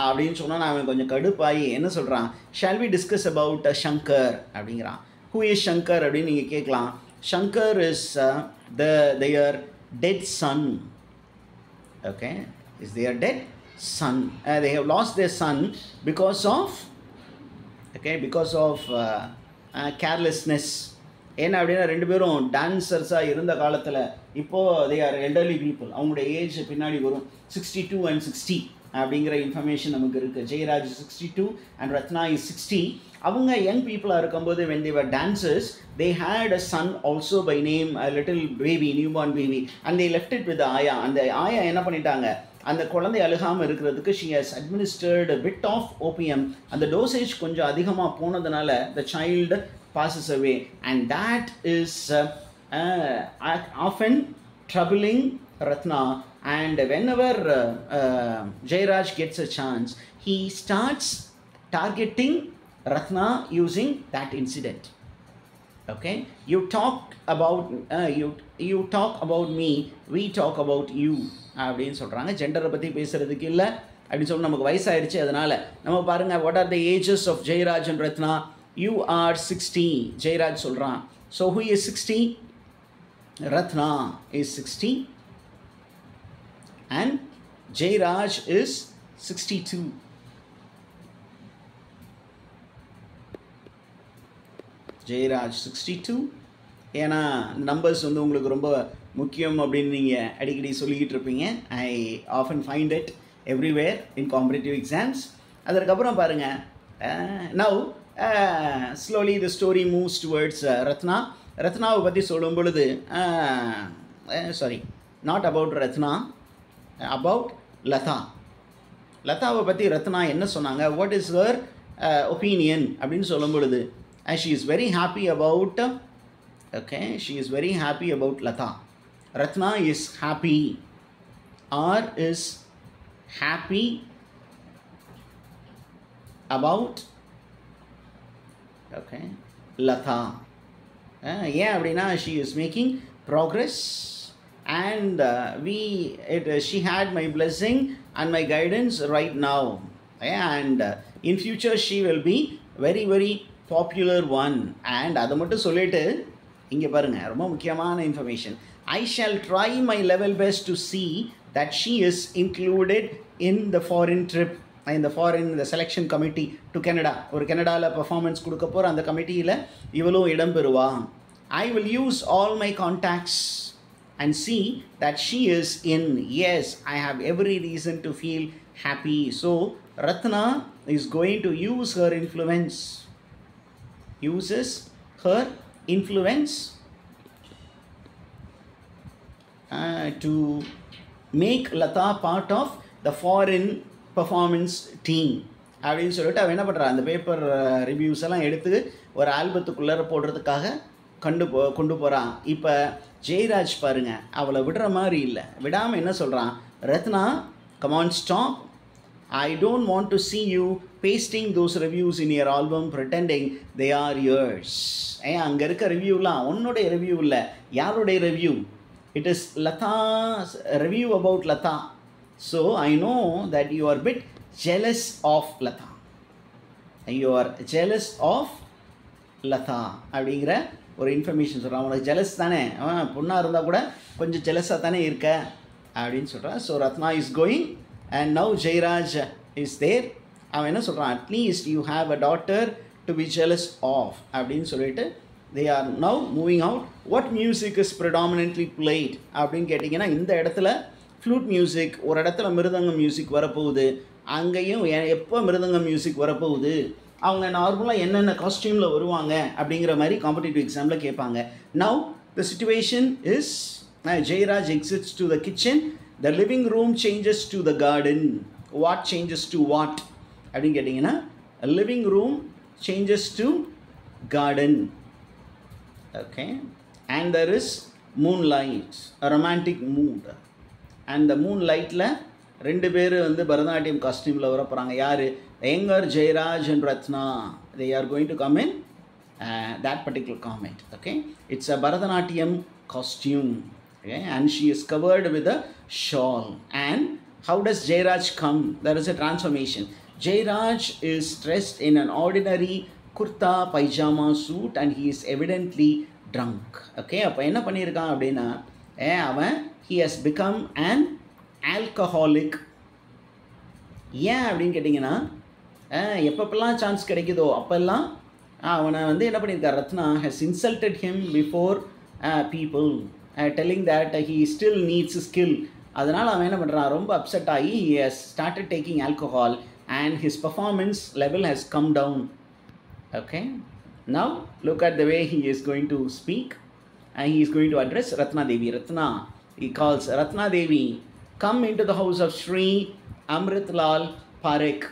A: அப்படின்னு சொன்னால் நான் அவன் கொஞ்சம் கடுப்பாகி என்ன சொல்கிறான், shall we discuss about Shankar அப்படிங்கிறான். Who is Shankar அப்படின்னு நீங்கள் கேட்கலாம். Shankar is their dead son. Okay, is their dead son. They have lost their son because of carelessness. என்ன அப்படின்னா ரெண்டு பேரும் டான்சர்ஸாக இருந்த காலத்தில் இப்போது தே ஆர் எல்டர்லி பீப்புள். அவங்களுடைய ஏஜ் பின்னாடி வரும். 62 and 60 அப்படிங்கிற இன்ஃபர்மேஷன் நமக்கு இருக்குது. Jayaraj 62 and Ratna is 60. அவங்க யங் பீப்புளாக இருக்கும்போது when they were dancers they had a son also by name, a little baby, newborn baby, and they left it with the ஆயா. அந்த ஆயா என்ன பண்ணிட்டாங்க, அந்த குழந்தை அழுகாமல் இருக்கிறதுக்கு she has administered a bit of opium. அந்த டோசேஜ் கொஞ்சம் அதிகமாக போனதுனால the child passes away, and that is often troubling Ratna. And whenever Jayaraj gets a chance, he starts targeting Ratna using that incident. Okay, you talk about you talk about me, we talk about you அப்படின்னு சொல்கிறாங்க. ஜெண்டரை பற்றி பேசுகிறதுக்கு இல்லை அப்படின்னு சொல்லி நமக்கு வயசாகிடுச்சு. அதனால் நம்ம பாருங்கள், what are the ages of Jayaraj and Ratna? You are 60, Jayaraj சொல்கிறான். So who is 60? Ratna is 60 and Jayaraj is 62. Jayaraj 62. ஏன்னா நம்பர்ஸ் வந்து உங்களுக்கு ரொம்ப முக்கியம் அப்படின்னு நீங்கள் அடிக்கடி சொல்லிக்கிட்டு இருப்பீங்க. I often find it everywhere in competitive exams. அதற்கப்புறம் பாருங்கள், now slowly the story moves towards Ratna. ரத்னாவை பற்றி சொல்லும் பொழுது sorry, not about Ratna, about Latha. லதாவை பற்றி ரத்னா என்ன சொன்னாங்க, வாட் இஸ் ஹர் ஒப்பீனியன் அப்படின்னு சொல்லும் பொழுது, she is very happy about she is very happy about Lata. Ratna is happy or is happy about Lata. ஏன் அப்படின்னா she is making progress and she had my blessing and my guidance right now, and in future she will be very very popular one. And அதை மட்டும் சொல்லிட்டு இங்கே பாருங்கள், ரொம்ப முக்கியமான information. I shall try my level best to see that she is included in the foreign trip, the selection committee to Canada. ஒரு கனடாவில் பர்ஃபார்மன்ஸ் கொடுக்க போகிற அந்த கமிட்டியில் இவளும் இடம் பெறுவா. I will use all my contacts and see that she is in. Yes, I have every reason to feel happy. So Ratna is going to use her influence. Uses her influence to make Lata part of the foreign performance team அப்படின்னு சொல்லிட்டு அவன் என்ன பண்ணுறான், அந்த பேப்பர் ரிவ்யூஸ் எல்லாம் எடுத்து ஒரு ஆல்பத்துக்குள்ளே போடுறதுக்காக கொண்டு போகிறான். இப்போ ஜெயராஜ் பாருங்கள், அவளை விடுற மாதிரி இல்லை. விடாமல் என்ன சொல்கிறான், Ratna come on stop, I don't want to see you pasting those reviews in your album pretending they are yours. அங்கே இருக்க ரிவ்யூலாம் உன்னுடைய ரிவ்யூ இல்லை, யாருடைய review? It is Lata's review about Lata. So I know that you are a bit jealous of Lata. You are jealous of Lata அப்படிங்கிற ஒரு இன்ஃபர்மேஷன் சொல்கிறான். உனக்கு ஜெலஸ் தானே, பொண்ணாக இருந்தால் கூட கொஞ்சம் ஜெலஸாக தானே இருக்க அப்படின்னு சொல்கிறான். So Ratna is going and now Jayaraj is there. அவன் என்ன சொல்கிறான், at least you have a daughter to be jealous of அப்படின்னு சொல்லிட்டு they are now moving out. What music is predominantly played அப்படின்னு கேட்டிங்கன்னா, இந்த இடத்துல ஃப்ளூட் மியூசிக், ஒரு இடத்துல மிருதங்கம் மியூசிக் வரப்போகுது, அங்கேயும் எப்போ மிருதங்கம் மியூசிக் வரப்போகுது, அவங்க நார்மலாக என்னென்ன காஸ்டியூமில் வருவாங்க அப்படிங்கிற மாதிரி காம்படிட்டிவ் எக்ஸாமில் கேட்பாங்க. Now the situation is Jayaraj exits to the kitchen. The living room changes to the garden. What changes to what? அப்படின்னு கேட்டிங்கன்னா living room changes to garden. Okay, and there is moonlight, a romantic mood. And the moonlightல ரெண்டு பேர் வந்து பரதநாட்டியம் காஸ்டியூமில் வர போகிறாங்க. யார்? Younger Jayaraj and Ratna. They are going to come in that particular comment. Okay, it's a Bharatanatyam costume. Okay, and she is covered with a shawl. And how does Jairaj come? There is a transformation. Jairaj is dressed in an ordinary kurta pajama suit and he is evidently drunk. Okay, அப்போ என்ன பண்ணியிருக்கான் அப்படின்னா அவன் he has become an alcoholic. ஏன் அப்படின்னு கேட்டிங்கன்னா எப்பப்பெல்லாம் சான்ஸ் கிடைக்குதோ அப்போல்லாம் அவனை வந்து என்ன பண்ணியிருக்கார்? Ratna has insulted him before people, telling that he still needs skill. அதனால் அவன் என்ன பண்ணுறான்? ரொம்ப அப்செட் ஆகி he has started taking alcohol and his performance level has come down. Okay, now look at the way he is going to speak and he is going to address Ratna Devi. Ratna, he calls Ratna Devi, come into the house of Sri Amritlal Parekh.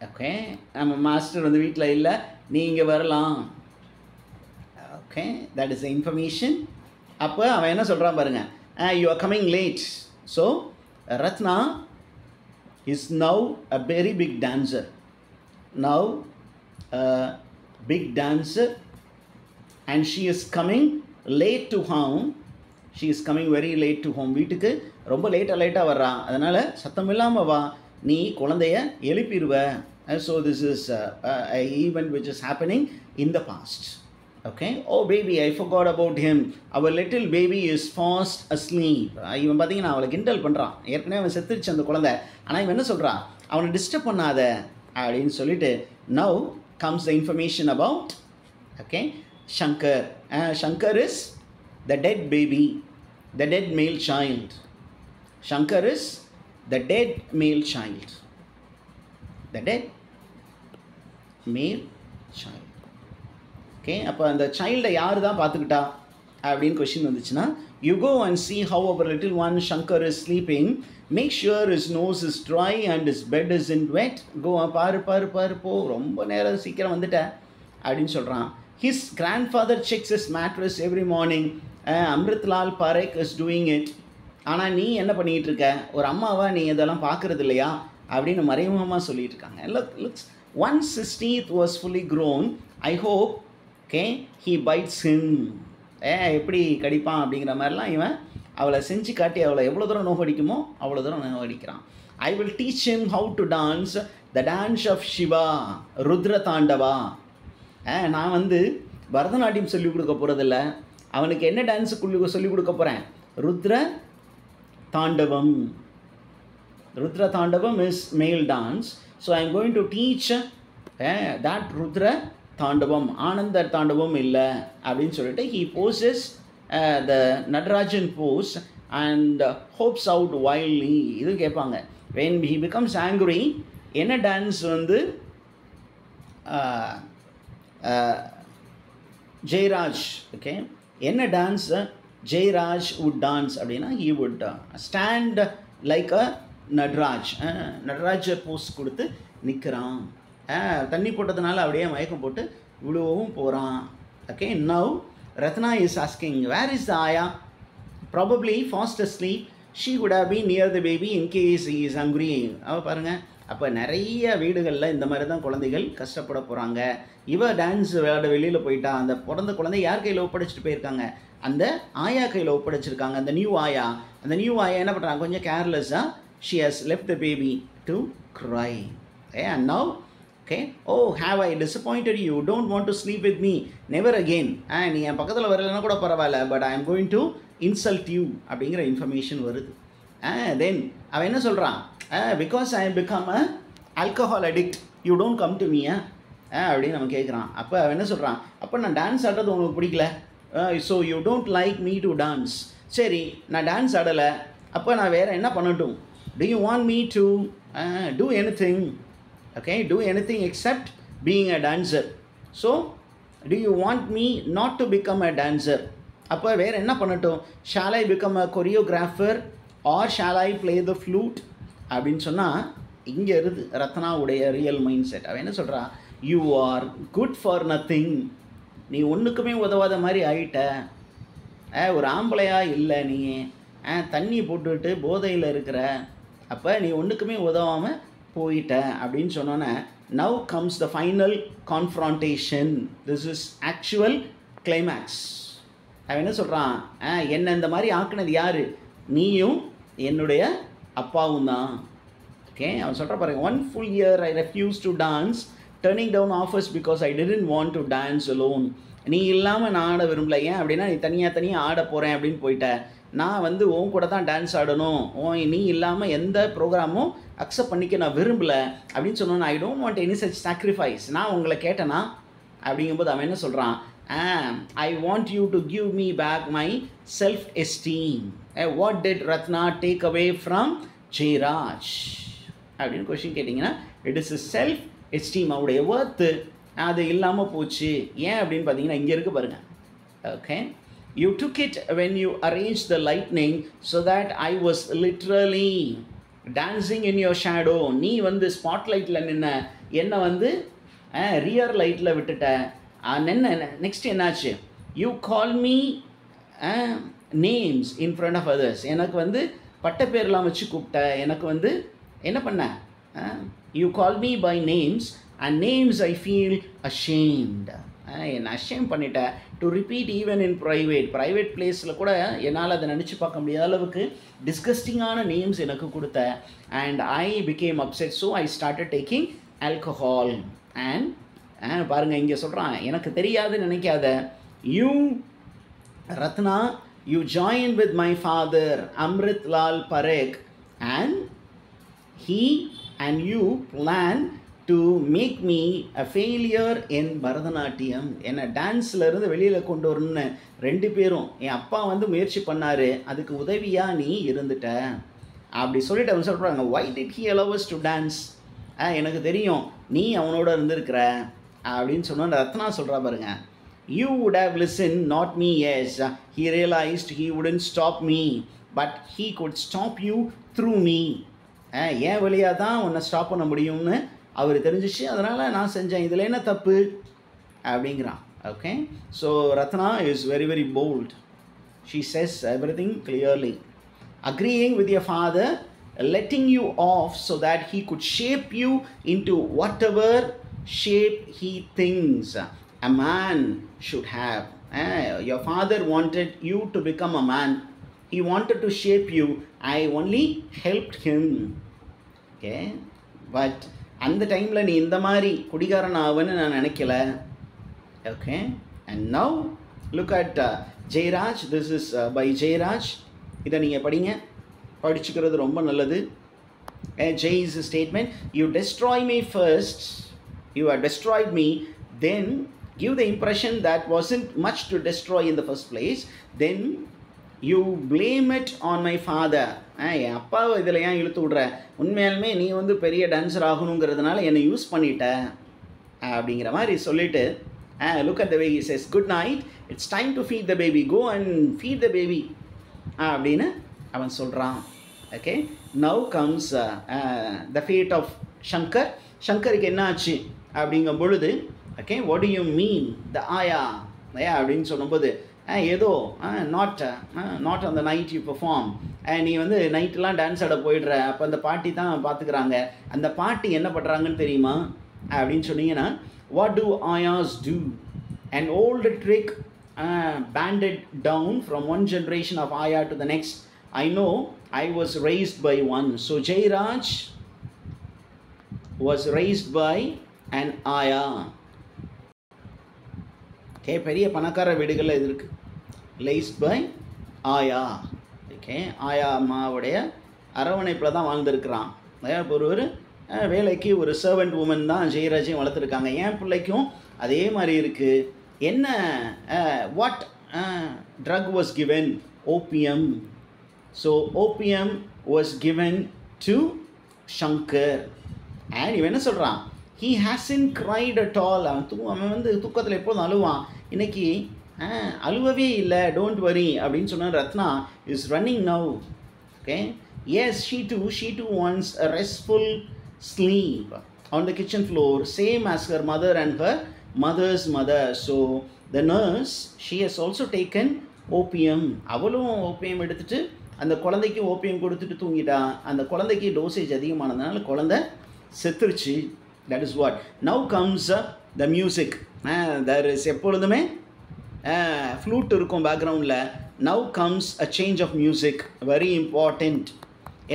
A: Okay, நம்ம மாஸ்டர் வந்து வீட்டில் இல்லை, நீங்கள் வரலாம். Okay, that is the information. அப்போ அவன் என்ன சொல்கிறான் பாருங்க, you are coming late. So Ratna is now a very big dancer. Now big dancer, and she is coming late to home. She is coming very late to home. வீட்டுக்கு ரொம்ப லேட்டாக வர்றா. அதனால் சத்தம் இல்லாமல் வா, நீ குழந்தைய எழுப்பிடுவ. So this is a event which is happening in the past. Okay, oh baby, I forgot about him. Our little baby is fast asleep. இவன் பார்த்தீங்கன்னா அவளை கிண்டல் பண்ணுறான். ஏற்கனவே அவன் செத்துருச்சு அந்த குழந்தை. ஆனால் இவன் என்ன சொல்கிறான்? அவனை டிஸ்டர்ப் பண்ணாத அப்படின்னு சொல்லிட்டு now comes the information about, okay, Shankar. Shankar is the dead baby, the dead male child. Shankar is the dead male child. The dead male child. Okay, அப்போ அந்த சைல்டை யார் தான் பார்த்துக்கிட்டா அப்படின்னு கொஷின் வந்துச்சுன்னா, you go and see how our little one Shankar is sleeping. Make sure his nose is dry and his bed isn't wet. Go பாரு போ, ரொம்ப நேரம் சீக்கிரம் வந்துட்டேன் அப்படின்னு சொல்கிறான். His grandfather checks his mattress every morning. Amritlal Parekh is doing it. ஆனால் நீ என்ன பண்ணிகிட்டு இருக்க? ஒரு அம்மாவா நீ இதெல்லாம் பார்க்குறது இல்லையா அப்படின்னு மறைமுகமாக சொல்லிட்டு இருக்காங்க. Looks, once his teeth was fully grown, I hope, okay, he bites him. எப்படி கடிப்பான் அப்படிங்கிற மாதிரிலாம் இவன் அவளை செஞ்சு காட்டி அவளை எவ்வளோ தூரம் நோகடிக்குமோ அவ்வளோ தூரம் நோகடிக்கிறான். I will teach him how to dance the dance of Shiva, Rudra Tandava. நான் வந்து பரதநாட்டியம் சொல்லிக் கொடுக்க போகிறதில்ல, அவனுக்கு என்ன டான்ஸு சொல்லிக் கொடுக்க போகிறேன்? ருத்ர தாண்டவம். ருத்ர தாண்டவம் is male dance. So I am going to teach that Rudra தாண்டவம், ஆனந்த தாண்டவம் இல்லை அப்படின்னு சொல்லிட்டு he poses the Natarajan pose and hopes out wildly. இது கேட்பாங்க, when he becomes angry என்ன டான்ஸ் வந்து ஜெயராஜ், ஓகே, என்ன டான்ஸ் ஜெயராஜ் would dance அப்படின்னா he would stand like a Nataraj. Nataraj pose கொடுத்து நிற்கிறான். தண்ணி போட்டதுனால அப்படியே மயக்கம் போட்டு விழுவவும் போகிறான். Okay, now Ratna is asking, where is the Aya? Probably fast asleep. She would have been near the baby in case he is hungry. அவ பாருங்க, அப்போ நிறைய வீடுகளில் இந்த மாதிரி தான் குழந்தைகள் கஷ்டப்பட போகிறாங்க. இவ டான்ஸ் விளையாட வெளியில் போயிட்டா, அந்த பிறந்த குழந்தை யார் கையில் ஒப்படைச்சிட்டு போயிருக்காங்க? அந்த ஆயா கையில் ஒப்படைச்சிருக்காங்க. அந்த நியூ ஆயா, அந்த நியூ ஆயா என்ன பண்ணுறாங்க? கொஞ்சம் கேர்லெஸ்ஸாக she has left the baby to cry. And now, okay, oh, have I disappointed you? Don't want to sleep with me? Never again. நீ என் பக்கத்தில் வரலன்னா கூட பரவாயில்ல, but I am going to insult you அப்படிங்கிற இன்ஃபர்மேஷன் வருது. Then அவன் என்ன சொல்கிறான்? Because I have become a alcohol addict, you don't come to me அப்படின்னு நம்ம கேட்குறான். அப்போ அவன் என்ன சொல்கிறான்? அப்போ நான் டான்ஸ் ஆடுறது உங்களுக்கு பிடிக்கல, so you don't like me to dance. சரி, நான் டான்ஸ் ஆடலை, அப்போ நான் வேறு என்ன பண்ணட்டும்? Do you want me to do anything? Okay, do anything except being a dancer. So, do you want me not to become a dancer? அப்போ வேறு என்ன பண்ணட்டும்? Shall I become a choreographer or shall I play the flute? அப்படின்னு சொன்னால் இங்கே இருந்து ரத்னாவுடைய ரியல் மைண்ட் செட். அவன் என்ன சொல்கிறா, you are good for nothing, நீ ஒன்றுக்குமே உதவாத மாதிரி ஆயிட்ட, ஒரு ஆம்பளையா இல்லை நீ, தண்ணி போட்டுவிட்டு போதையில் இருக்கிற, அப்போ நீ ஒன்றுக்குமே உதவாமல் போயிட்ட அப்படின்னு சொன்னோன்னே, now comes the final confrontation. This is actual climax. அவன் என்ன சொல்கிறான், என்னை இந்த மாதிரி ஆக்குனது யார், நீயும் என்னுடைய அப்பாவும் தான். ஓகே, அவன் சொல்கிற பாருங்க, 1 full year I refused to dance, turning down offers because I didn't want to dance alone. நீ இல்லாமல் நான் ஆட விரும்பல, ஏன் அப்படின்னா நீ தனியாக ஆட போகிறேன் அப்படின்னு போயிட்ட, நான் வந்து உன் கூட தான் டான்ஸ் ஆடணும், நீ இல்லாமல் எந்த ப்ரோக்ராமும் அக்செப்ட் பண்ணிக்க நான் விரும்பலை அப்படின்னு சொன்னோன்னா, I don't want any such sacrifice, நான் உங்களை கேட்டேனா அப்படிங்கும்போது அவன் என்ன சொல்கிறான், I want you to give me back my self esteem. What did Ratna take away from Jayaraj அப்படின்னு கொஸ்டின் கேட்டிங்கன்னா, இட் இஸ் செல்ஃப் எஸ்டீம், அவருடைய ஒர்த்து அது இல்லாமல் போச்சு. ஏன் அப்படின்னு பார்த்தீங்கன்னா இங்கே இருக்குது பாருங்கள். Okay, you took it when you arranged the lightning so that I was literally dancing in your shadow. நீ வந்து ஸ்பாட்லைட்டில் நின்ன என்னை வந்து ரியர் லைட்டில் விட்டுட்ட. நெக்ஸ்ட் என்னாச்சு, you call me names in front of others, எனக்கு வந்து பட்ட பேர்லாம் வச்சு கூப்பிட்ட, எனக்கு வந்து என்ன பண்ண, you call me by names and names I feel ashamed, என்னை அஷேம் பண்ணிட்டேன். To repeat even in private பிளேஸில் கூட என்னால் அதை நினச்சி பார்க்க முடியாத அளவுக்கு டிஸ்கஸ்டிங்கான நேம்ஸ் எனக்கு கொடுத்த. And I became upset, so I started taking alcohol. And பாருங்கள் இங்கே சொல்கிறான், எனக்கு தெரியாதுன்னு நினைக்காத, you Ratna, you join with my father Amrit Lal Parekh and he and you plan to make me a failure in Bharatanatyam. என்னை டான்ஸ்லேருந்து வெளியில் கொண்டு வரணும்னு 2 பேரும் என் அப்பா வந்து முயற்சி பண்ணார், அதுக்கு உதவியாக நீ இருந்துட்ட அப்படி சொல்லிட்டு அவன் சொல்கிறாங்க. why did he allow us to dance? எனக்கு தெரியும் நீ அவனோட இருந்திருக்கிற அப்படின்னு சொன்ன ரத்னா சொல்கிறா பாருங்க. you would have listened, not me. Yes, he realized he wouldn't stop me, but he could stop you through me. ஏன் வழியாக தான் உன்னை ஸ்டாப் பண்ண முடியும்னு அவர் தெரிஞ்சிச்சு, அதனால் நான் செஞ்சேன், இதில் என்ன தப்பு அப்படிங்கிறான். Okay, so Ratna is very very bold. She says everything clearly. Agreeing with your father, letting you off so that he could shape you into whatever shape he thinks a man should have. Your father wanted you to become a man. He wanted to shape you. I only helped him. Okay, but அந்த டைமில் நீ இந்த மாதிரி குடிகாரன் ஆகுன்னு நான் நினைக்கல. Okay, and now look at Jayaraj. This is by Jayaraj. இதை நீங்கள் படிங்க, படிச்சுக்கிறது ரொம்ப நல்லது. Jay's statement, you destroy me first, you have destroyed me, then give the impression that wasn't much to destroy in the first place, then you blame it on my father. என் அப்பாவை இதில் ஏன் இழுத்து விட்ற, உண்மையாலுமே நீ வந்து பெரிய டான்ஸர் ஆகணுங்கிறதுனால என்னை யூஸ் பண்ணிட்ட அப்படிங்கிற மாதிரி சொல்லிவிட்டு, look at the way he says, good night, it's time to feed the baby, go and feed the baby அப்படின்னு அவன் சொல்கிறான். Okay, now comes the fate of Shankar. ஷங்கருக்கு என்ன ஆச்சு அப்படிங்கும் பொழுது, okay, what do you mean the ayah அப்படின்னு சொல்லும்போது, ஏதோ not on the night you perform, நீ வந்து நைட்டெலாம் டான்ஸ் ஆட போயிடுற, அப்போ அந்த பாட்டி தான் பார்த்துக்கிறாங்க, அந்த பாட்டி என்ன பண்ணுறாங்கன்னு தெரியுமா அப்படின்னு சொன்னீங்கன்னா, what do ayahs do, an old trick banded down from one generation of Aya to the next. I know I was raised by one. So Jayraj was raised by an Aya. Okay, பெரிய பணக்கார வீடுகளில் இது இருக்குது, raised by Aya. ஓகே, ஆயா அம்மாவுடைய அரவணைப்பில் தான் வாழ்ந்துருக்கிறான். ஒரு வேலைக்கு ஒரு சர்வெண்ட் உமன் தான் ஜெயராஜையும் வளர்த்துருக்காங்க. என் பிள்ளைக்கும் அதே மாதிரி இருக்குது. என்ன, what drug was given, opium. So opium was given to Shankar. And இவன் என்ன சொல்கிறான், he hasn't cried at all. அவன் வந்து தூக்கத்தில் எப்போதும் அழுவான், இன்னைக்கு அழுவவே இல்லை, டோன்ட் வரி அப்படின்னு சொன்ன Ratna is running now. Okay, yes, she too wants a restful sleep on the kitchen floor, same as her mother and her mother's mother. So the nurse, she has also taken opium. அவளும் ஓபியம் எடுத்துட்டு அந்த குழந்தைக்கு ஓபியம் கொடுத்துட்டு தூங்கிட்டா. அந்த குழந்தைக்கு டோசேஜ் அதிகமானதுனால குழந்தை செத்துருச்சு. That is what. Now comes the music. There is எப்பொழுதுமே flute இருக்கும் பேக்ரவுண்டில். Now comes a change of music, very important.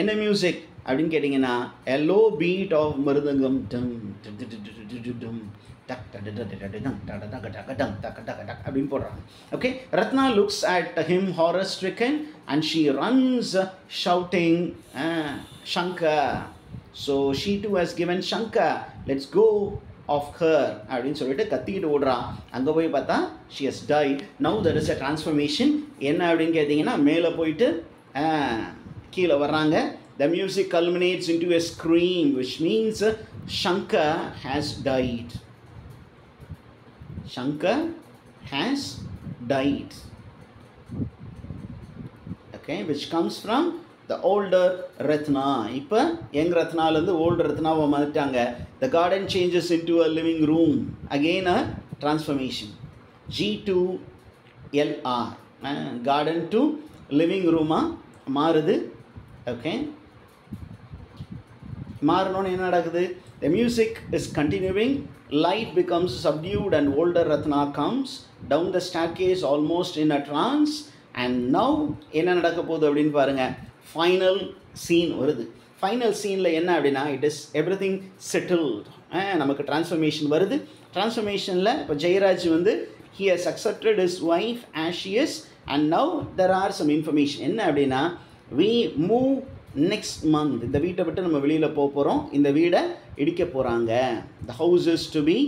A: என்ன மியூசிக் அப்படின்னு கேட்டிங்கன்னா, a low beat of மிருதங்கம், அப்படின்னு போடுறாங்க. Okay, Ratna looks at him horror stricken and she runs shouting Shankar. So she too has given Shankar, let's go of her அப்படின்னு சொல்லிட்டு கத்திக்கிட்டு ஓடுறான். அங்கே போய் பார்த்தா she has died. Now there is a transformation. என்ன அப்படின்னு கேட்டிங்கன்னா, மேலே போயிட்டு கீழே வர்றாங்க. The music culminates into a scream, which means Shankar has died. Shankar has died. Okay, which comes from the older Ratna. இப்போ யங் ரத்னாலேருந்து ஓல்டு ரத்னாவை மாற்றிட்டாங்க. The garden changes into a living room. Again a transformation. G2LR. Garden to living room மாறுது. Okay, மாறணும்னு என்ன நடக்குது? The music is continuing. Light becomes subdued and older Ratna comes down the staircase almost in a trance. And now என்ன நடக்க போகுது அப்படின்னு பாருங்க. ஃபைனல் சீன் வருது. ஃபைனல் சீனில் என்ன அப்படின்னா, இட் இஸ் எவ்ரிதிங் செட்டில்ட். நமக்கு டிரான்ஸ்ஃபர்மேஷன் வருது. டிரான்ஸ்ஃபர்மேஷனில் இப்போ ஜெயராஜ் வந்து he has accepted his wife as she is and now there are some information. என்ன அப்படின்னா, we move next month. இந்த வீட்டை விட்டு நம்ம வெளியில் போக போகிறோம். இந்த வீடை இடிக்க போகிறாங்க. The house is to be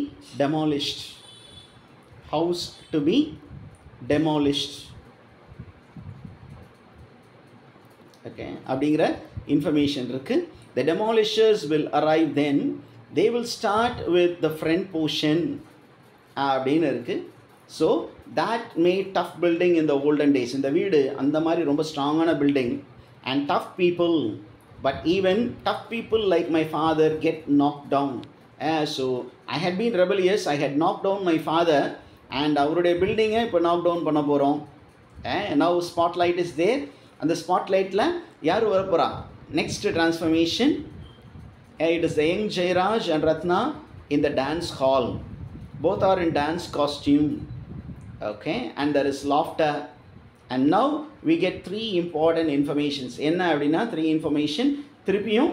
A: demolished. House to be demolished. Okay, அப்படிங்கிற இன்ஃபர்மேஷன் இருக்குது. The demolishers will arrive then. They will start with the front portion அப்படின்னு இருக்குது. So that made tough building in the olden days. இந்த வீடு அந்த மாதிரி ரொம்ப ஸ்ட்ராங்கான building and tough people, but even tough people like my father get knocked down. So I had been rebellious, I had knocked down my father and அவருடைய பில்டிங்கை இப்போ knock down பண்ண போகிறோம். Now spotlight is there. அந்த ஸ்பாட்லைட்டில் யார் வரப்போகிறா? Next transformation. It is the young Jairaj and Ratna in the dance hall. Both are in dance costume. Okay, and there is laughter. And now we get three important informations. என்ன அப்படின்னா, three information. திருப்பியும்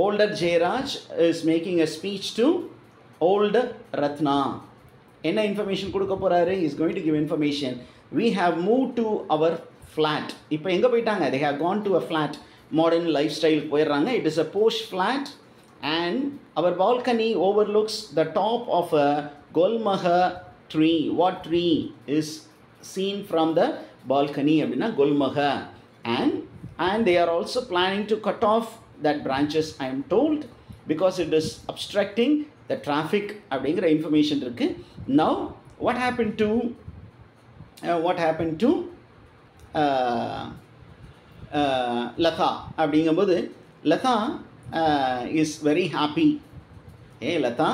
A: older Jairaj is making a speech to older Ratna. என்ன இன்ஃபர்மேஷன் கொடுக்க போகிறாரு? He is going to give information. We have moved to our flat. இப்போ எங்கே போயிட்டாங்க? They have gone to a flat. Modern lifestyle போயிடுறாங்க. It is a posh flat and our balcony overlooks the top of a Golmaha tree. What tree is seen from the balcony? அப்படின்னா Golmaha. And they are also planning to cut off that branches, I am told, because it is obstructing the traffic அப்படிங்கிற information இருக்கு. Now what happened to Latha அப்படிங்கும்போது, Latha is very happy. Latha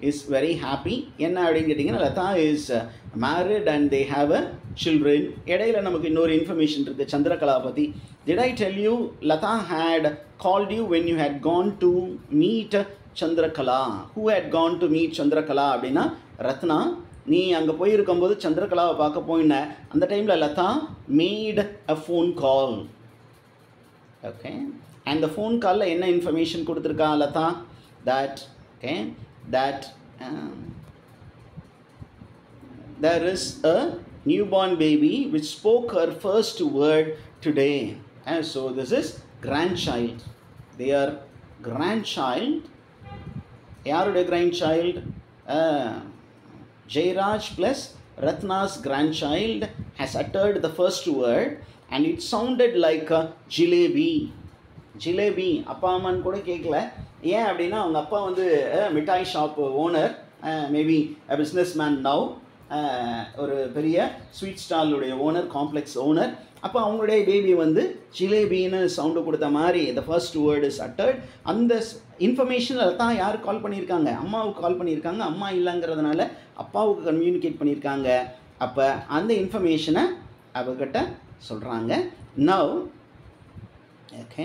A: is very happy. என்ன அப்படின்னு கேட்டிங்கன்னா, Latha is married and they have a children. இடையில நமக்கு இன்னொரு இன்ஃபர்மேஷன் இருக்குது சந்திரகலா பற்றி. Did I tell you Latha had called you when you had gone to meet Chandrakala? Who had gone to meet Chandrakala அப்படின்னா ரத்னா. நீ அங்கே போயிருக்கும்போது சந்திரகலாவை பார்க்க போயின அந்த டைமில் Latha made a phone call. Okay, and the phone காலில் என்ன இன்ஃபர்மேஷன் கொடுத்துருக்கா Latha? That there is a newborn baby which spoke her first word today. And so this is grandchild. They are grandchild. யாருடைய grandchild? Jairaj plus Ratna's grandchild has uttered the first word and it sounded like a jalebi. Jalebi. அப்பா அம்மான்னு கூட கேட்கல. ஏன் அப்படின்னா அவங்க அப்பா வந்து மிட்டாய் shop owner, maybe a businessman now. ஒரு பெரிய ஸ்வீட் ஸ்டாலுடைய ஓனர், காம்ப்ளெக்ஸ் ஓனர். அப்போ அவங்களுடைய பேபி வந்து ஜிலேபின்னு சவுண்டு கொடுத்த மாதிரி the first word is uttered. அந்த இன்ஃபர்மேஷனில் தான் யார் கால் பண்ணியிருக்காங்க? அம்மாவுக்கு கால் பண்ணியிருக்காங்க. அம்மா இல்லைங்கிறதுனால அப்பாவுக்கு கம்யூனிகேட் பண்ணியிருக்காங்க. அப்போ அந்த இன்ஃபர்மேஷனை அவர்கிட்ட சொல்கிறாங்க. Now okay,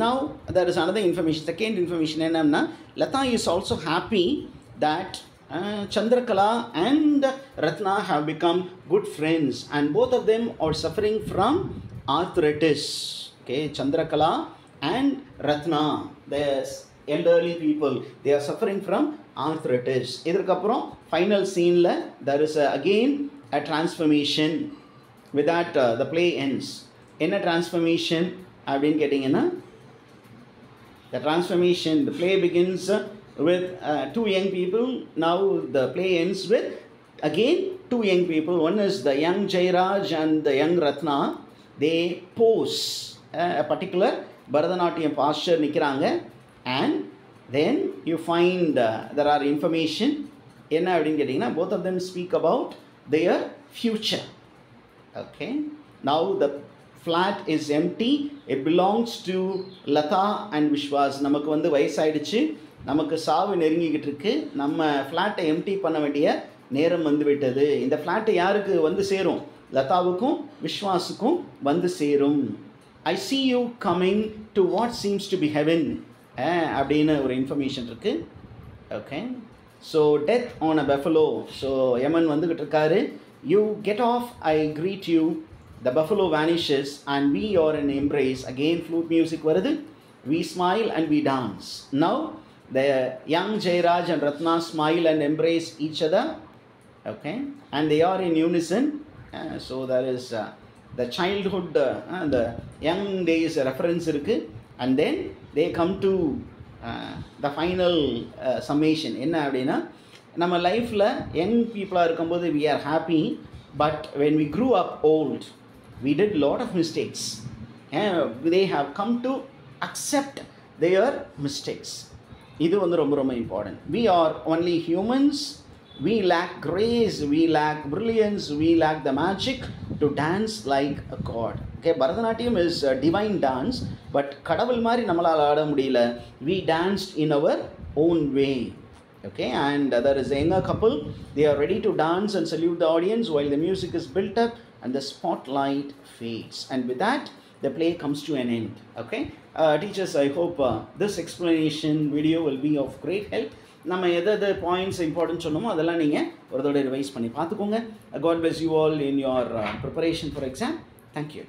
A: now there is another information, second information என்னன்னா, Lata is also happy that Chandrakala and Ratna have become good friends and both of them are suffering from arthritis. Okay, Chandrakala and Ratna, the elderly people, they are suffering from arthritis. இதற்கப்புறம் final sceneல there is again a transformation. With that the play ends. என்ன transformation அப்படின்னு கேட்டிங்கன்னா, the transformation, the play begins with two young people. Now the play ends with again two young people. One is the young Jairaj and the young Ratna. They pose a particular Bharatanatyam posture நிற்கிறாங்க. And then you find there are information. என்ன அப்படின்னு கேட்டிங்கன்னா, both of them speak about their future. Okay, now the flat is empty. It belongs to Lata and Vishwas. நமக்கு வந்து வயசாயிடுச்சு, நமக்கு சாவு நெருங்கிக்கிட்டு இருக்கு, நம்ம ஃப்ளாட்டை எம்டி பண்ண வேண்டிய நேரம் வந்து விட்டது. இந்த ஃப்ளாட்டை யாருக்கு வந்து சேரும்? லதாவுக்கும் விஸ்வாஸுக்கும் வந்து சேரும். ஐ see you coming to what seems to be heaven அப்படின்னு ஒரு இன்ஃபர்மேஷன் இருக்கு. Okay, so death on a buffalo. So Yaman வந்துக்கிட்டு இருக்காரு. You get off, I greet you. The buffalo vanishes and we are in embrace. Again flute music varudhu. We smile and we dance. Now the young Jairaj and Ratna smile and embrace each other. Okay, and they are in unison. So there is the childhood, the young days reference irukku. And then they come to the final summation. Enna appadina, நம்ம லைஃப்பில் யங் பீப்புளாக இருக்கும்போது we are happy, but when we grew up old, we did a lot of mistakes. They have come to accept their mistakes. இது வந்து ரொம்ப ரொம்ப important. We are only humans. We lack grace, we lack brilliance, we lack the magic to dance like a god. Okay, Bharatanatyam is a divine dance, but கடவுள் மாதிரி நம்மளால் ஆட முடியல. We danced in our own way. Okay, and there is a younger couple. They are ready to dance and salute the audience while the music is built up and the spotlight fades. And with that, the play comes to an end. Okay, teachers, I hope this explanation video will be of great help. நம்ம எதாவது பாயிண்ட்ஸ் இம்பார்ட்டன்ட் சொன்னோமோ அதெல்லாம் நீங்கள் ஒரு தடவை ரிவைஸ் பண்ணி பார்த்துக்கோங்க. God bless you all in your preparation for exam. Thank you.